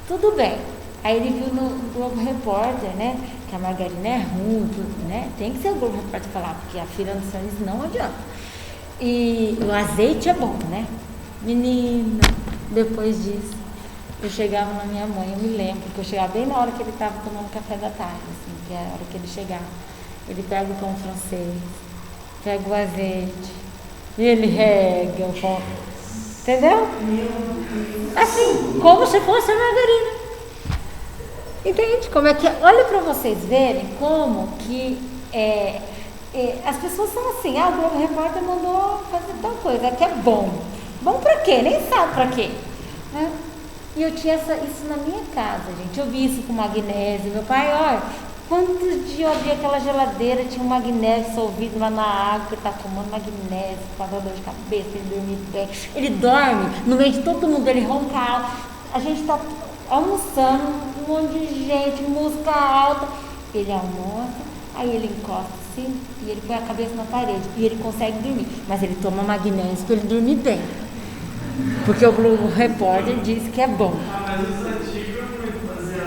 Tudo bem. Aí ele viu no Globo Repórter, né, que a margarina é ruim, né? Tem que ser o Globo Repórter falar, porque a filha do Sanis não adianta. E o azeite é bom, né? Menina, depois disso, eu chegava na minha mãe, eu me lembro, que eu chegava bem na hora que ele estava tomando café da tarde, assim, que é a hora que ele chegava. Ele pega o pão francês, pega o azeite, ele rega o pão. Entendeu? Assim, como se fosse a margarina. Entende? Como é que é? Olha para vocês verem como que as pessoas são assim, o Globo Repórter mandou fazer tal coisa, que é bom. Bom pra quê? Nem sabe pra quê. Né? E eu tinha isso na minha casa, gente. Eu vi isso com magnésio. Meu pai, olha, quantos dias eu abri aquela geladeira, tinha um magnésio dissolvido lá na água, que ele tá tomando magnésio, para dar dor de cabeça, ele dormir bem. Ele dorme, no meio de todo mundo, ele ronca alto. A gente tá almoçando, um monte de gente, música alta. Ele almoça, aí ele encosta assim, e ele põe a cabeça na parede, e ele consegue dormir. Mas ele toma magnésio para ele dormir bem. Porque o Globo Repórter disse que é bom. Mas os antigos não faziam.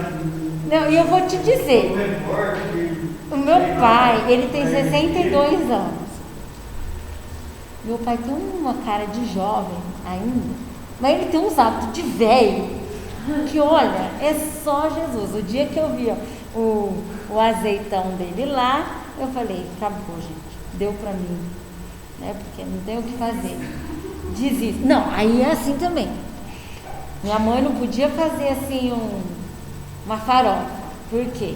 Não, e eu vou te dizer, o meu pai, ele tem 62 anos. Meu pai tem uma cara de jovem ainda, mas ele tem uns hábitos de velho, que olha, é só Jesus. O dia que eu vi o azeitão dele lá, eu falei, acabou, gente, deu pra mim, né? Porque não tem o que fazer. Desisto. Não, aí é assim também. Minha mãe não podia fazer assim uma farofa. Por quê?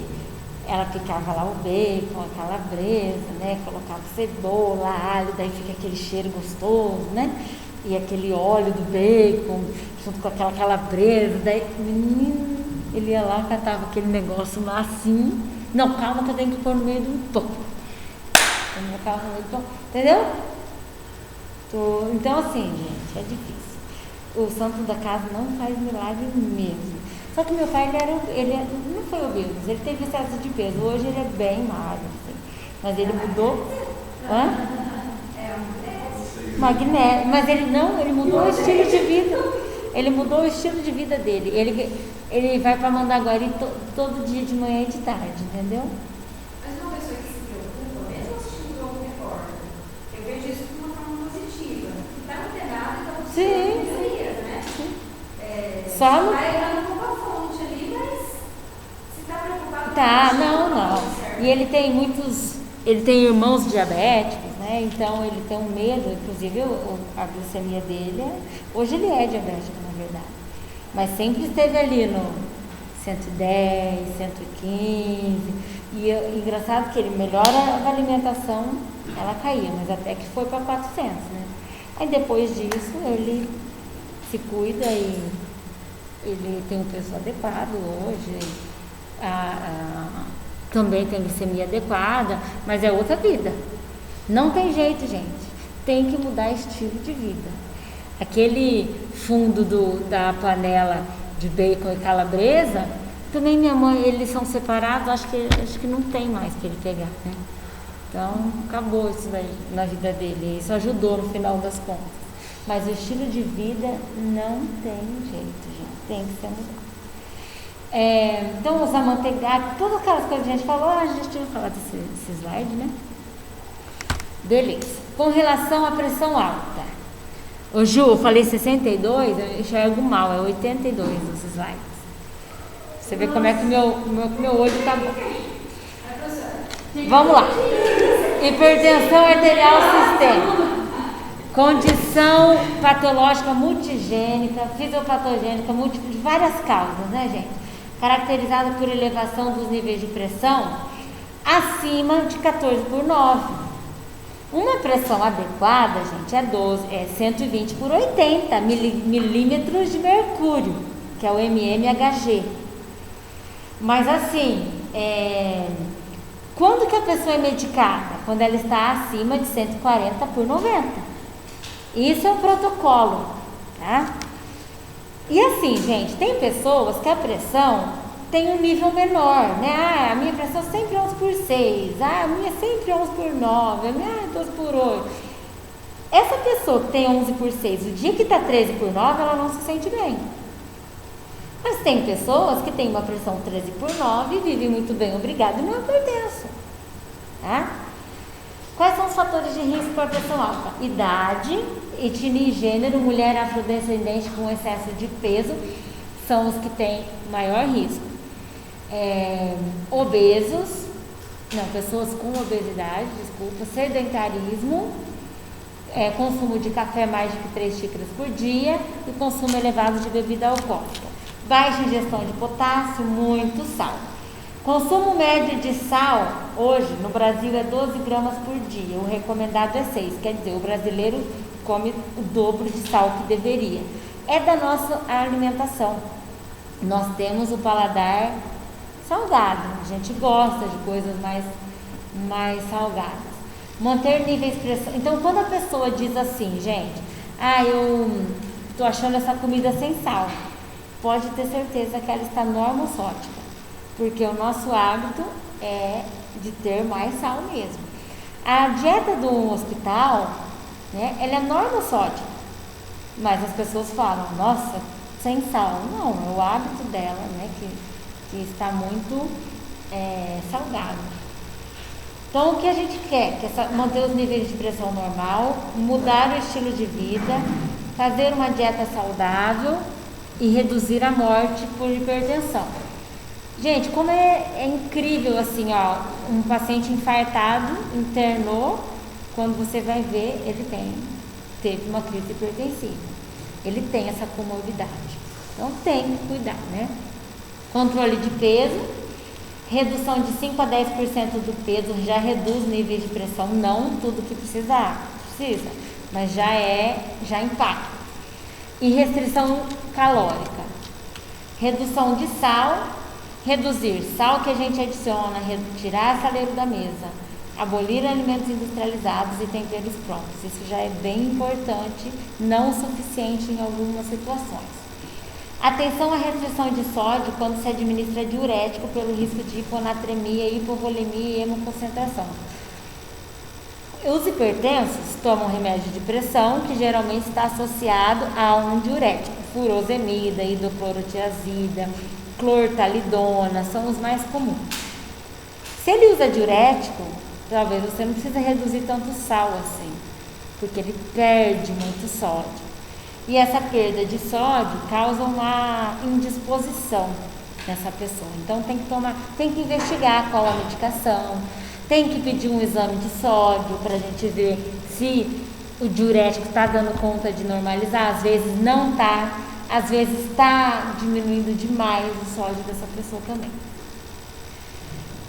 Ela picava lá o bacon, a calabresa, né? Colocava cebola, alho, daí fica aquele cheiro gostoso, né? E aquele óleo do bacon, junto com aquela calabresa. Daí, menino, ele ia lá, catava aquele negócio lá assim. Não, calma que eu tenho que pôr no meio do pão. Entendeu? Então assim, gente, é difícil. O santo da casa não faz milagre mesmo. Só que meu pai, ele não foi obeso, ele teve excesso de peso. Hoje ele é bem magro, assim. Mas ele mudou. Magnésio. Mas ele mudou o estilo de vida. Ele mudou o estilo de vida dele. Ele vai para Mandaguari todo dia de manhã e de tarde, entendeu? Mas uma pessoa que se preocupa, mesmo assistindo o Globo Repórter, eu vejo isso de uma forma positiva. Está antenado, então você Sim. melhorias, né? Só no... vai errando um pouco a fonte ali, mas se está preocupado... Tá, não. E ele tem irmãos diabéticos, né? Então ele tem um medo, inclusive a glicemia dele, hoje ele é diabético, na verdade. Mas sempre esteve ali no 110, 115. E engraçado que ele melhora a alimentação, ela caía, mas até que foi para 400, né? Aí depois disso ele se cuida e ele tem um peso adequado hoje. Também tem glicemia adequada, mas é outra vida. Não tem jeito, gente. Tem que mudar estilo de vida. Aquele fundo da panela de bacon e calabresa, também minha mãe, eles são separados, acho que não tem mais que ele pegar, né? Então, acabou isso daí na vida dele. Isso ajudou no final das contas. Mas o estilo de vida não tem jeito, gente. Tem que ser mudado. Então, os amanteigados, todas aquelas coisas que a gente falou, a gente tinha falado desse slide, né? Beleza. Com relação à pressão alta. Ô Ju, eu falei 62, eu enxergo mal, é 82 os slides. Você vê como é que meu olho tá bom. Vamos lá. Hipertensão arterial sistêmica. Condição patológica multigênica, fisiopatogênica, de várias causas, né, gente? Caracterizada por elevação dos níveis de pressão acima de 14/9. Uma pressão adequada, gente, é 120 por 80 milímetros de mercúrio, que é o mmHg. Mas assim, quando que a pessoa é medicada? Quando ela está acima de 140 por 90. Isso é o protocolo, tá? E assim, gente, tem pessoas que a pressão tem um nível menor, né? A minha pressão sempre é 11/6, a minha sempre é 11/9, a minha é 12/8. Essa pessoa que tem 11/6, o dia que está 13/9, ela não se sente bem. Mas tem pessoas que têm uma pressão 13/9 e vivem muito bem, obrigado, e não é hipertenso, tá? Quais são os fatores de risco para a pressão alta? Idade, etnia e gênero, mulher afrodescendente com excesso de peso são os que têm maior risco. Pessoas com obesidade, sedentarismo, consumo de café mais de 3 xícaras por dia e consumo elevado de bebida alcoólica. Baixa ingestão de potássio, muito sal. Consumo médio de sal, hoje, no Brasil, é 12 gramas por dia. O recomendado é 6, quer dizer, o brasileiro come o dobro de sal que deveria. É da nossa alimentação. Nós temos o paladar salgado, a gente gosta de coisas mais salgadas. Manter níveis de pressão. Então, quando a pessoa diz assim, gente, eu estou achando essa comida sem sal, pode ter certeza que ela está normosótica, porque o nosso hábito é de ter mais sal mesmo. A dieta do hospital, né, ela é normosótica, mas as pessoas falam, nossa, sem sal. Não, é o hábito dela, né, que está muito salgado. Então, o que a gente quer? Manter os níveis de pressão normal, mudar o estilo de vida, fazer uma dieta saudável e reduzir a morte por hipertensão. Gente, como é incrível assim, um paciente infartado internou, quando você vai ver, ele teve uma crise hipertensiva. Ele tem essa comorbidade. Então, tem que cuidar, né? Controle de peso. Redução de 5 a 10% do peso já reduz níveis de pressão, não tudo que precisa, mas já impacta. E restrição calórica. Redução de sal, reduzir sal que a gente adiciona, tirar saleiro da mesa, abolir alimentos industrializados e temperos prontos. Isso já é bem importante, não o suficiente em algumas situações. Atenção à restrição de sódio quando se administra diurético pelo risco de hiponatremia, hipovolemia e hemoconcentração. Os hipertensos tomam remédio de pressão que geralmente está associado a um diurético, furosemida, hidroclorotiazida, clortalidona, são os mais comuns. Se ele usa diurético, talvez você não precise reduzir tanto sal assim, porque ele perde muito sódio. E essa perda de sódio causa uma indisposição nessa pessoa. Então tem que investigar qual a medicação, tem que pedir um exame de sódio para a gente ver se o diurético está dando conta de normalizar. Às vezes não está, às vezes está diminuindo demais o sódio dessa pessoa também.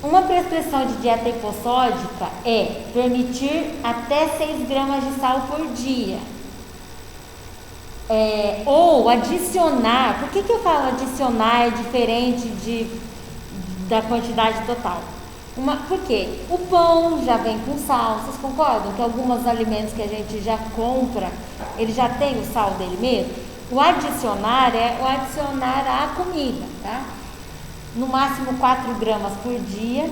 Uma prescrição de dieta hipossódica é permitir até 6 gramas de sal por dia. Ou adicionar. Por que eu falo adicionar é diferente da quantidade total? Porque o pão já vem com sal. Vocês concordam que alguns alimentos que a gente já compra, ele já tem o sal dele mesmo? O adicionar é o adicionar à comida, tá? No máximo 4 gramas por dia.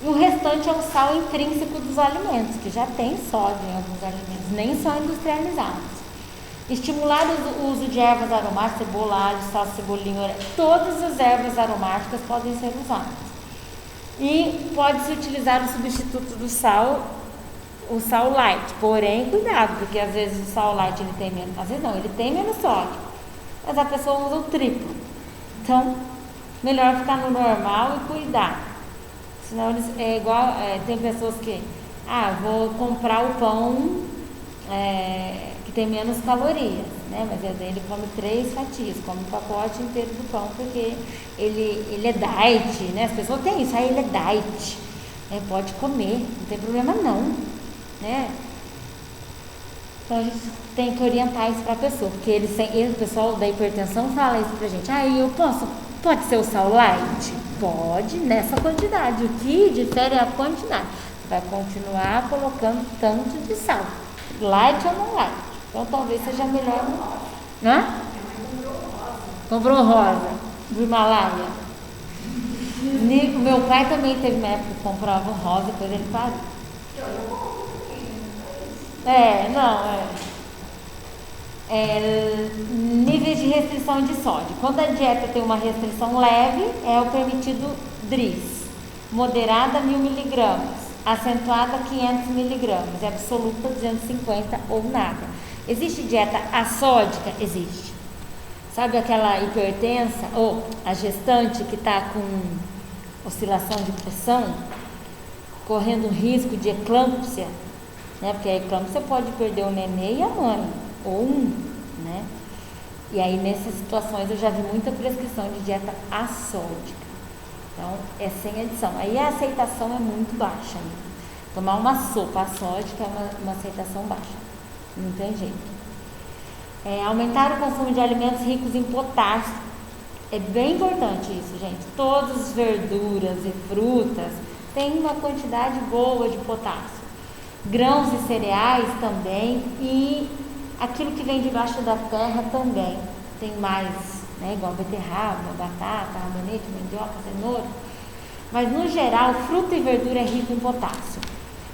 E o restante é o sal intrínseco dos alimentos, que já tem sódio em alguns alimentos, nem só industrializados. Estimular o uso de ervas aromáticas, cebola, alho, salsa, cebolinha, todas as ervas aromáticas podem ser usadas. E pode-se utilizar o substituto do sal, o sal light. Porém, cuidado, porque às vezes o sal light ele tem menos, às vezes não, ele tem menos sódio, mas a pessoa usa o triplo. Então, melhor ficar no normal e cuidar. Senão tem pessoas que, vou comprar o pão que tem menos calorias, né? Mas ele come 3 fatias, come um pacote inteiro do pão, porque ele é diet, né? As pessoas têm isso, ele é diet, pode comer, não tem problema não, né? Então a gente tem que orientar isso para a pessoa, porque o pessoal da hipertensão fala isso pra gente, pode ser o sal light? Pode, nessa quantidade, o que difere é a quantidade, você vai continuar colocando tanto de sal, light ou não light. Então talvez seja melhor. Comprou rosa do Himalaia. Meu pai também teve uma época que comprava rosa, depois ele parou. Níveis de restrição de sódio. Quando a dieta tem uma restrição leve, é o permitido DRIS. Moderada 1000 mg, acentuada 500 mg, e absoluta 250 ou nada. Existe dieta assódica? Existe. Sabe aquela hipertensa ou a gestante que está com oscilação de pressão, correndo risco de eclâmpsia? né? Porque a eclâmpsia você pode perder o nenê e a mãe, ou né? E aí nessas situações eu já vi muita prescrição de dieta assódica. Então é sem adição. Aí a aceitação é muito baixa, né? Tomar uma sopa assódica é uma aceitação baixa. Não tem jeito. Aumentar o consumo de alimentos ricos em potássio. É bem importante isso, gente. Todas as verduras e frutas têm uma quantidade boa de potássio. Grãos e cereais também. E aquilo que vem debaixo da terra também tem mais, né? Igual beterraba, batata, rabanete, mandioca, cenoura. Mas no geral, fruta e verdura é rico em potássio.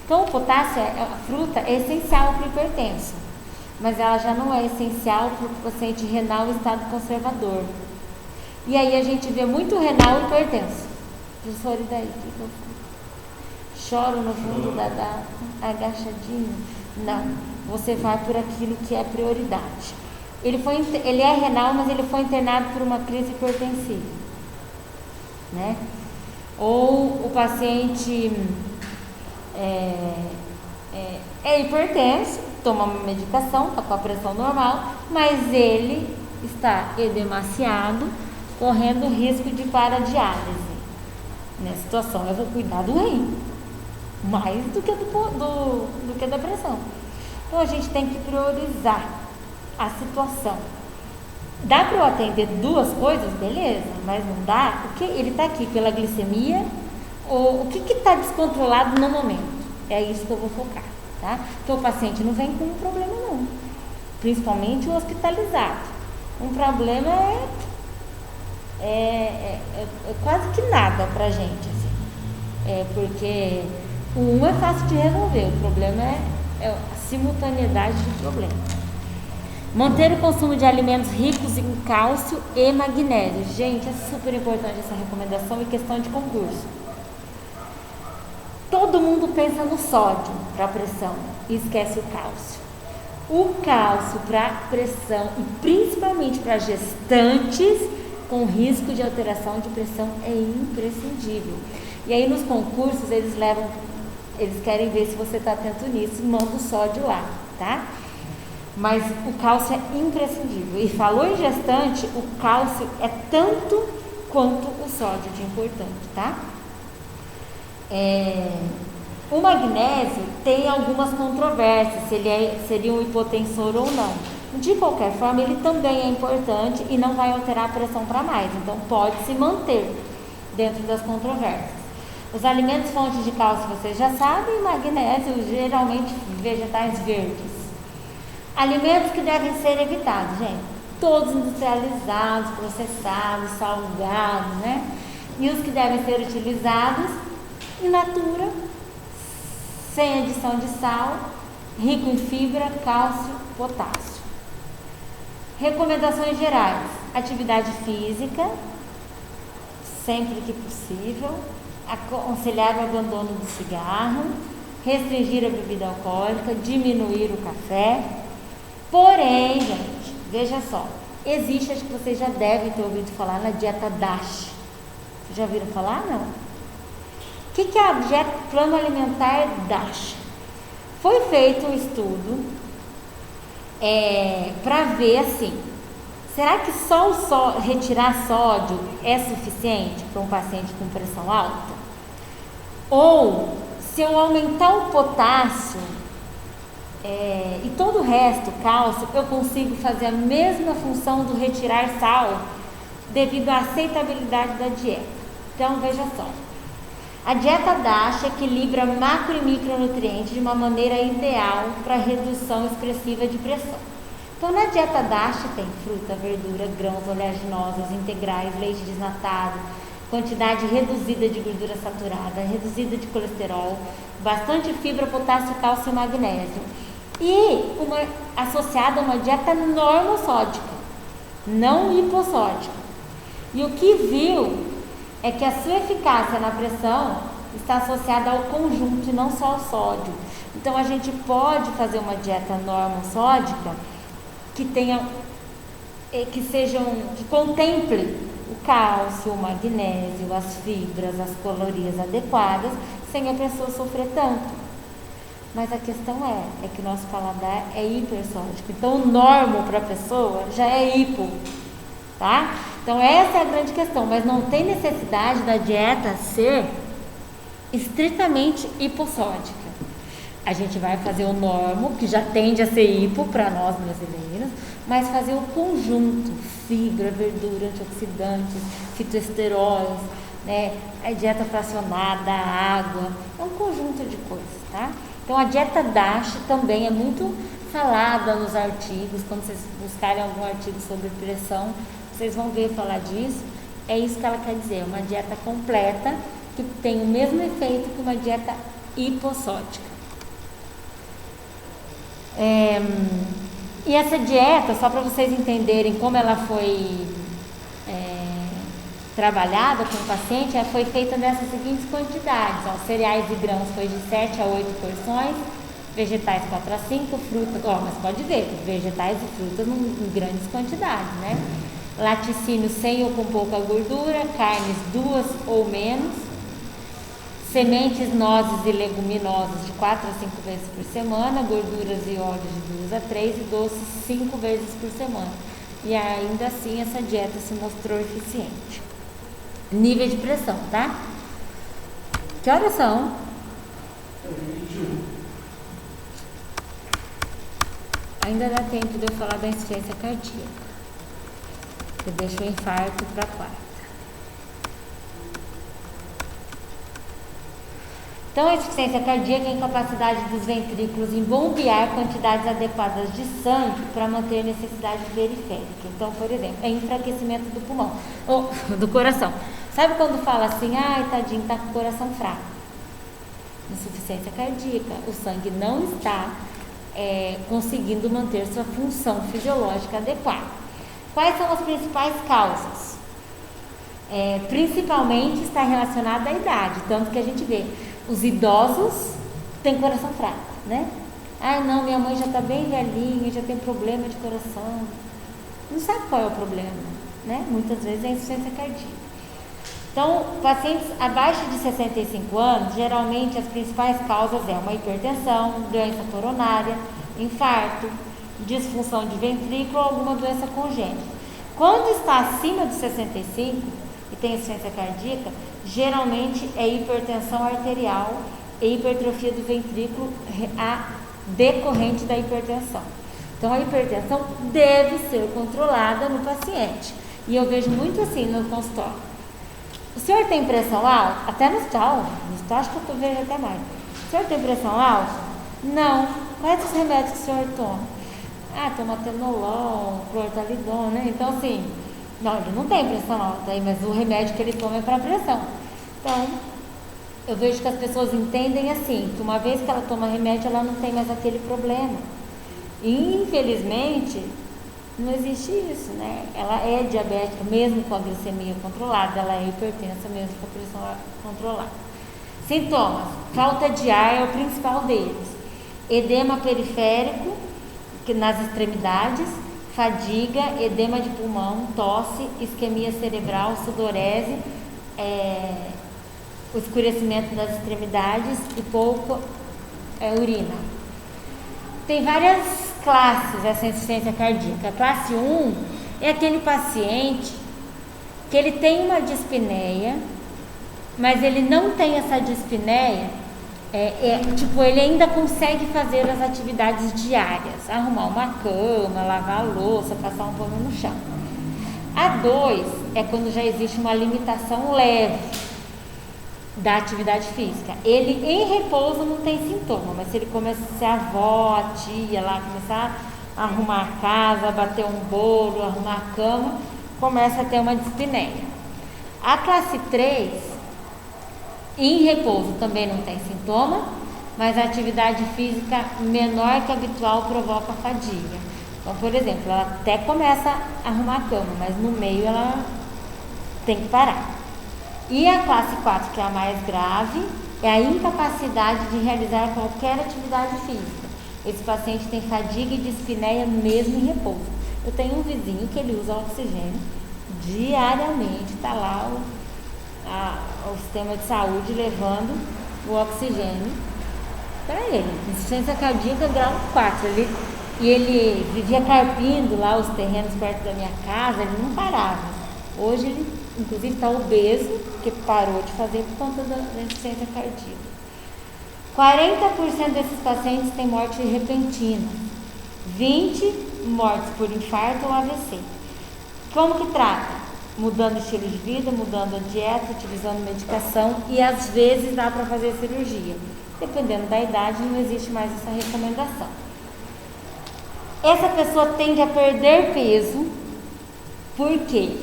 Então o potássio, a fruta é essencial para o hipertenso, mas ela já não é essencial para o paciente renal em estado conservador. E aí a gente vê muito renal hipertenso. Professor, e daí? O que eu faço? Choro no fundo da agachadinho? Não, você vai por aquilo que é prioridade. Ele é renal, mas ele foi internado por uma crise hipertensiva, né? Ou o paciente é hipertenso, toma uma medicação, está com a pressão normal, mas ele está edemaciado, correndo risco de paradiálise. Nessa situação eu vou cuidar do rim, mais do que da pressão. Então a gente tem que priorizar a situação. Dá para eu atender duas coisas? Beleza, mas não dá, porque ele está aqui pela glicemia, ou o que está descontrolado no momento. É isso que eu vou focar, tá? Então o paciente não vem com um problema não, principalmente o hospitalizado. Um problema é quase que nada pra gente, assim. Porque o é fácil de resolver, o problema é a simultaneidade do problema. Manter o consumo de alimentos ricos em cálcio e magnésio. Gente, é super importante essa recomendação em questão de concurso. Todo mundo pensa no sódio para pressão e esquece o cálcio. O cálcio para pressão e principalmente para gestantes com risco de alteração de pressão é imprescindível. E aí nos concursos eles querem ver se você está atento nisso e manda o sódio lá, tá? Mas o cálcio é imprescindível. E falou em gestante, o cálcio é tanto quanto o sódio de importante, tá? O magnésio tem algumas controvérsias, se ele seria um hipotensor ou não. De qualquer forma, ele também é importante e não vai alterar a pressão para mais, então pode se manter dentro das controvérsias. Os alimentos fontes de cálcio vocês já sabem, magnésio, geralmente vegetais verdes. Alimentos que devem ser evitados, gente, todos industrializados, processados, salgados, né? E os que devem ser utilizados in natura, sem adição de sal, rico em fibra, cálcio, potássio. Recomendações gerais: atividade física, sempre que possível, aconselhar o abandono do cigarro, restringir a bebida alcoólica, diminuir o café. Porém, gente, veja só, existe, acho que vocês já devem ter ouvido falar na dieta DASH. Vocês já ouviram falar? Não? O que é a dieta plano alimentar DASH? Foi feito um estudo para ver assim, será que só retirar sódio é suficiente para um paciente com pressão alta? Ou se eu aumentar o potássio e todo o resto, cálcio, eu consigo fazer a mesma função do retirar sal devido à aceitabilidade da dieta? Então veja só, a dieta DASH equilibra macro e micronutrientes de uma maneira ideal para redução expressiva de pressão. Então na dieta DASH tem fruta, verdura, grãos, oleaginosas, integrais, leite desnatado, quantidade reduzida de gordura saturada, reduzida de colesterol, bastante fibra, potássio, cálcio e magnésio. E associada a uma dieta normossódica, não hipossódica. E o que viu é que a sua eficácia na pressão está associada ao conjunto e não só ao sódio. Então a gente pode fazer uma dieta normossódica que contemple o cálcio, o magnésio, as fibras, as calorias adequadas, sem a pessoa sofrer tanto. Mas a questão é que o nosso paladar é hipersódico. Então o normo para a pessoa já é hipo, tá? Então essa é a grande questão, mas não tem necessidade da dieta ser estritamente hipossódica. A gente vai fazer o normo, que já tende a ser hipo para nós brasileiros, mas fazer o conjunto, fibra, verdura, antioxidantes, fitoesteróis, né? A dieta fracionada, água, é um conjunto de coisas, tá? Então a dieta DASH também é muito falada nos artigos. Quando vocês buscarem algum artigo sobre pressão, vocês vão ver falar disso. É isso que ela quer dizer, uma dieta completa que tem o mesmo efeito que uma dieta hipossódica. E essa dieta, só para vocês entenderem como ela foi trabalhada com o paciente, ela foi feita nessas seguintes quantidades. Cereais e grãos foi de 7 a 8 porções, vegetais 4 a 5, frutas, mas pode ver, vegetais e frutas em grandes quantidades, né? Laticínios sem ou com pouca gordura, carnes 2 ou menos, sementes, nozes e leguminosas de 4 a 5 vezes por semana, gorduras e óleos de 2 a 3 e doces 5 vezes por semana. E ainda assim essa dieta se mostrou eficiente. Nível de pressão, tá? Que horas são? 21. Ainda dá tempo de eu falar da insuficiência cardíaca. Eu deixo o infarto para quarta. Então, a insuficiência cardíaca é a incapacidade dos ventrículos em bombear quantidades adequadas de sangue para manter a necessidade periférica. Então, por exemplo, é enfraquecimento do pulmão, ou do coração. Sabe quando fala assim, ai, tadinho, tá com o coração fraco? Insuficiência cardíaca, o sangue não está conseguindo manter sua função fisiológica adequada. Quais são as principais causas? Principalmente está relacionada à idade, tanto que a gente vê os idosos têm coração fraco, né? Ah, não, minha mãe já está bem velhinha, já tem problema de coração. Não sabe qual é o problema, né? Muitas vezes é insuficiência cardíaca. Então, pacientes abaixo de 65 anos, geralmente as principais causas é uma hipertensão, doença coronária, infarto, disfunção de ventrículo ou alguma doença congênita. Quando está acima de 65 e tem insuficiência cardíaca, geralmente é hipertensão arterial e hipertrofia do ventrículo decorrente da hipertensão. Então, a hipertensão deve ser controlada no paciente. E eu vejo muito assim no consultório. O senhor tem pressão alta? Até no hospital acho que eu vejo até mais. O senhor tem pressão alta? Não. Quais os remédios que o senhor toma? Ah, toma atenolol, clortalidona, né? Então, assim, não, ele não tem pressão alta aí, mas o remédio que ele toma é para pressão. Então, eu vejo que as pessoas entendem assim, que uma vez que ela toma remédio, ela não tem mais aquele problema. E, infelizmente, não existe isso, né? Ela é diabética mesmo com a glicemia controlada, ela é hipertensa mesmo com a pressão controlada. Sintomas: falta de ar é o principal deles. Edema periférico, que nas extremidades, fadiga, edema de pulmão, tosse, isquemia cerebral, sudorese, o escurecimento das extremidades e pouco urina. Tem várias classes essa insuficiência cardíaca. A classe 1 é aquele paciente que ele tem uma dispneia, mas ele não tem essa dispneia, ele ainda consegue fazer as atividades diárias, arrumar uma cama, lavar a louça, passar um pano no chão. A 2 é quando já existe uma limitação leve da atividade física. Ele em repouso não tem sintoma, mas se ele começar a ser a avó, a tia lá, começar a arrumar a casa, bater um bolo, arrumar a cama, começa a ter uma dispneia. A classe 3, em repouso também não tem sintoma, mas a atividade física menor que a habitual provoca fadiga. Então, por exemplo, ela até começa a arrumar a cama, mas no meio ela tem que parar. E a classe 4, que é a mais grave, é a incapacidade de realizar qualquer atividade física. Esse paciente tem fadiga e dispneia mesmo em repouso. Eu tenho um vizinho que ele usa oxigênio diariamente, está lá o sistema de saúde levando o oxigênio. para ele. Insuficiência cardíaca grau 4. Ele vivia carpindo lá os terrenos perto da minha casa, ele não parava. Hoje ele, inclusive, está obeso, porque parou de fazer por conta da insuficiência cardíaca. 40% desses pacientes têm morte repentina. 20 mortes por infarto ou AVC. Como que trata? Mudando o estilo de vida, mudando a dieta, utilizando medicação e às vezes dá para fazer cirurgia. Dependendo da idade, não existe mais essa recomendação. Essa pessoa tende a perder peso, porque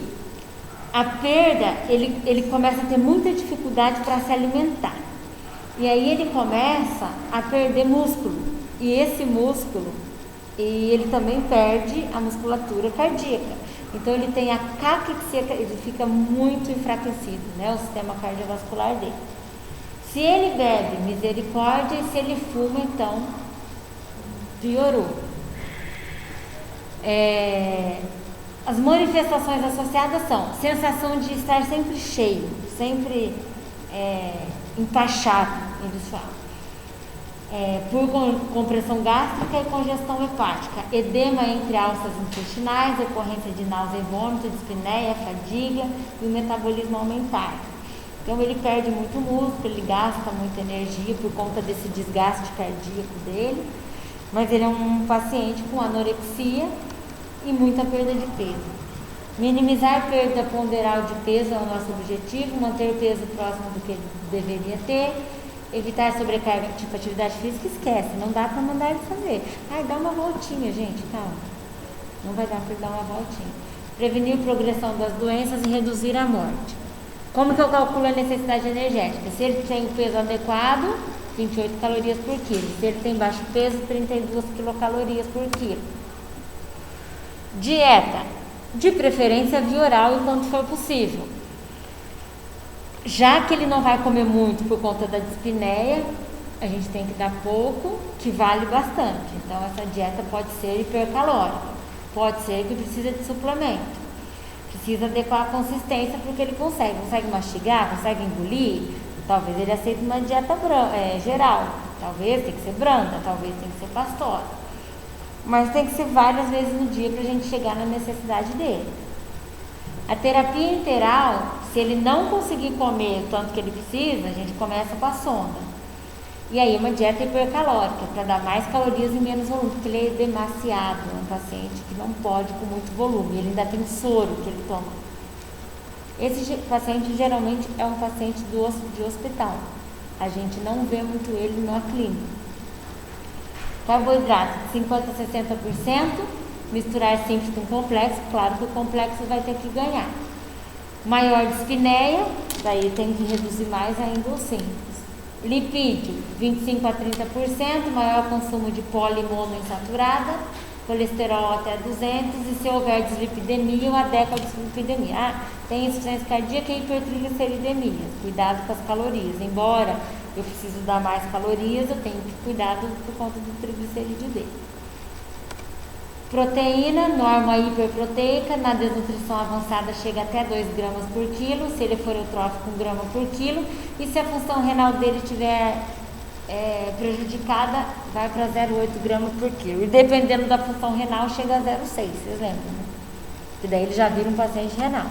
a perda, ele começa a ter muita dificuldade para se alimentar. E aí ele começa a perder músculo. E esse músculo, ele também perde a musculatura cardíaca. Então ele tem a caquexia, ele fica muito enfraquecido, né, o sistema cardiovascular dele. Se ele bebe, misericórdia, e se ele fuma, então piorou. As manifestações associadas são sensação de estar sempre cheio, sempre empachado, eles falam. Por compressão gástrica e congestão hepática, edema entre alças intestinais, ocorrência de náusea e vômito, dispneia, fadiga e o metabolismo aumentar. Então ele perde muito músculo, ele gasta muita energia por conta desse desgaste cardíaco dele, mas ele é um paciente com anorexia e muita perda de peso. Minimizar perda ponderal de peso é o nosso objetivo, manter o peso próximo do que ele deveria ter. Evitar sobrecarga, tipo atividade física, esquece, não dá para mandar ele fazer. Dá uma voltinha, gente, calma. Não vai dar para ele dar uma voltinha. Prevenir progressão das doenças e reduzir a morte. Como que eu calculo a necessidade energética? Se ele tem o peso adequado, 28 calorias por quilo. Se ele tem baixo peso, 32 quilocalorias por quilo. Dieta, de preferência via oral enquanto for possível. Já que ele não vai comer muito por conta da dispneia, a gente tem que dar pouco, que vale bastante. Então essa dieta pode ser hipercalórica, pode ser que precisa de suplemento, precisa adequar a consistência porque ele consegue mastigar, consegue engolir. Talvez ele aceite uma dieta geral, talvez tem que ser branda, talvez tem que ser pastosa, mas tem que ser várias vezes no dia para a gente chegar na necessidade dele. A terapia interal, se ele não conseguir comer o tanto que ele precisa, a gente começa com a sonda. E aí uma dieta hipercalórica, para dar mais calorias e menos volume, porque ele é demasiado, é um paciente que não pode com muito volume, ele ainda tem soro que ele toma. Esse paciente geralmente é um paciente de hospital, a gente não vê muito ele na clínica. Carboidrato, 50% a 60%. Misturar simples com complexo, claro que o complexo vai ter que ganhar. Maior dispneia, daí tem que reduzir mais ainda o simples. Lipídio, 25 a 30%, maior consumo de poli e monoinsaturada, colesterol até 200, e se houver dislipidemia, uma década de dislipidemia. Tem insuficiência cardíaca e hipertrigliceridemia, cuidado com as calorias. Embora eu preciso dar mais calorias, eu tenho que cuidar por conta do triglicerídeo dele. Proteína, norma hiperproteica, na desnutrição avançada chega até 2 gramas por quilo, se ele for eutrófico 1 grama por quilo, e se a função renal dele estiver prejudicada, vai para 0,8 gramas por quilo, e dependendo da função renal chega a 0,6, vocês lembram, né? Que daí ele já vira um paciente renal.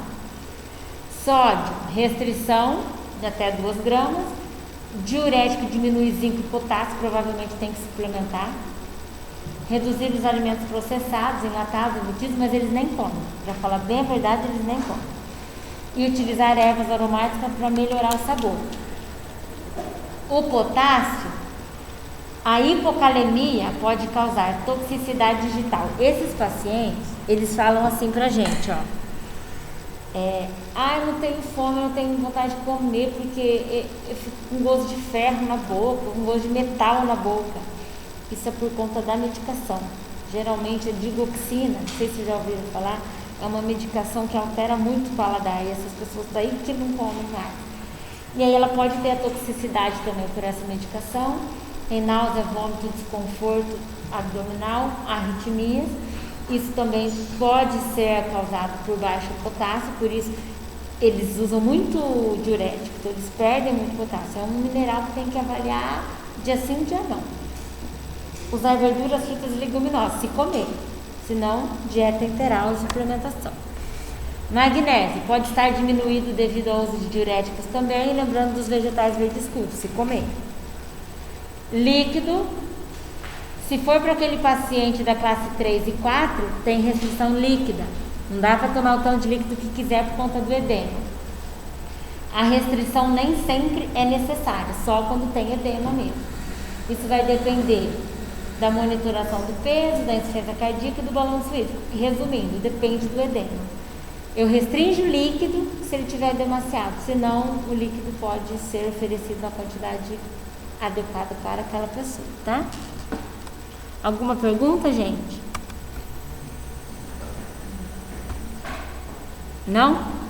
Sódio, restrição de até 2 gramas, diurético diminui zinco e potássio, provavelmente tem que suplementar. Reduzir os alimentos processados, enlatados, embutidos, mas eles nem comem. Para falar bem a verdade, eles nem comem. E utilizar ervas aromáticas para melhorar o sabor. O potássio, a hipocalemia pode causar toxicidade digital. Esses pacientes, eles falam assim pra gente, ó. Eu não tenho fome, eu não tenho vontade de comer porque eu fico com gosto de ferro na boca, com gosto de metal na boca. Isso é por conta da medicação. Geralmente a digoxina, não sei se vocês já ouviram falar, é uma medicação que altera muito o paladar, e essas pessoas daí que não comem mais. E aí ela pode ter a toxicidade também por essa medicação, tem náusea, vômito, desconforto abdominal, arritmias. Isso também pode ser causado por baixo potássio, por isso eles usam muito diurético, então eles perdem muito potássio. É um mineral que tem que avaliar dia sim, dia não. Usar verduras, frutas e leguminosas, se comer. Se não, dieta integral e suplementação. Magnésio pode estar diminuído devido ao uso de diuréticos também, lembrando dos vegetais verdes escuros, se comer. Líquido, se for para aquele paciente da classe 3 e 4, tem restrição líquida. Não dá para tomar o tanto de líquido que quiser por conta do edema. A restrição nem sempre é necessária, só quando tem edema mesmo. Isso vai depender da monitoração do peso, da insuficiência cardíaca e do balanço hídrico. Resumindo, depende do edema. Eu restringo o líquido se ele tiver demasiado, senão o líquido pode ser oferecido na quantidade adequada para aquela pessoa, tá? Alguma pergunta, gente? Não?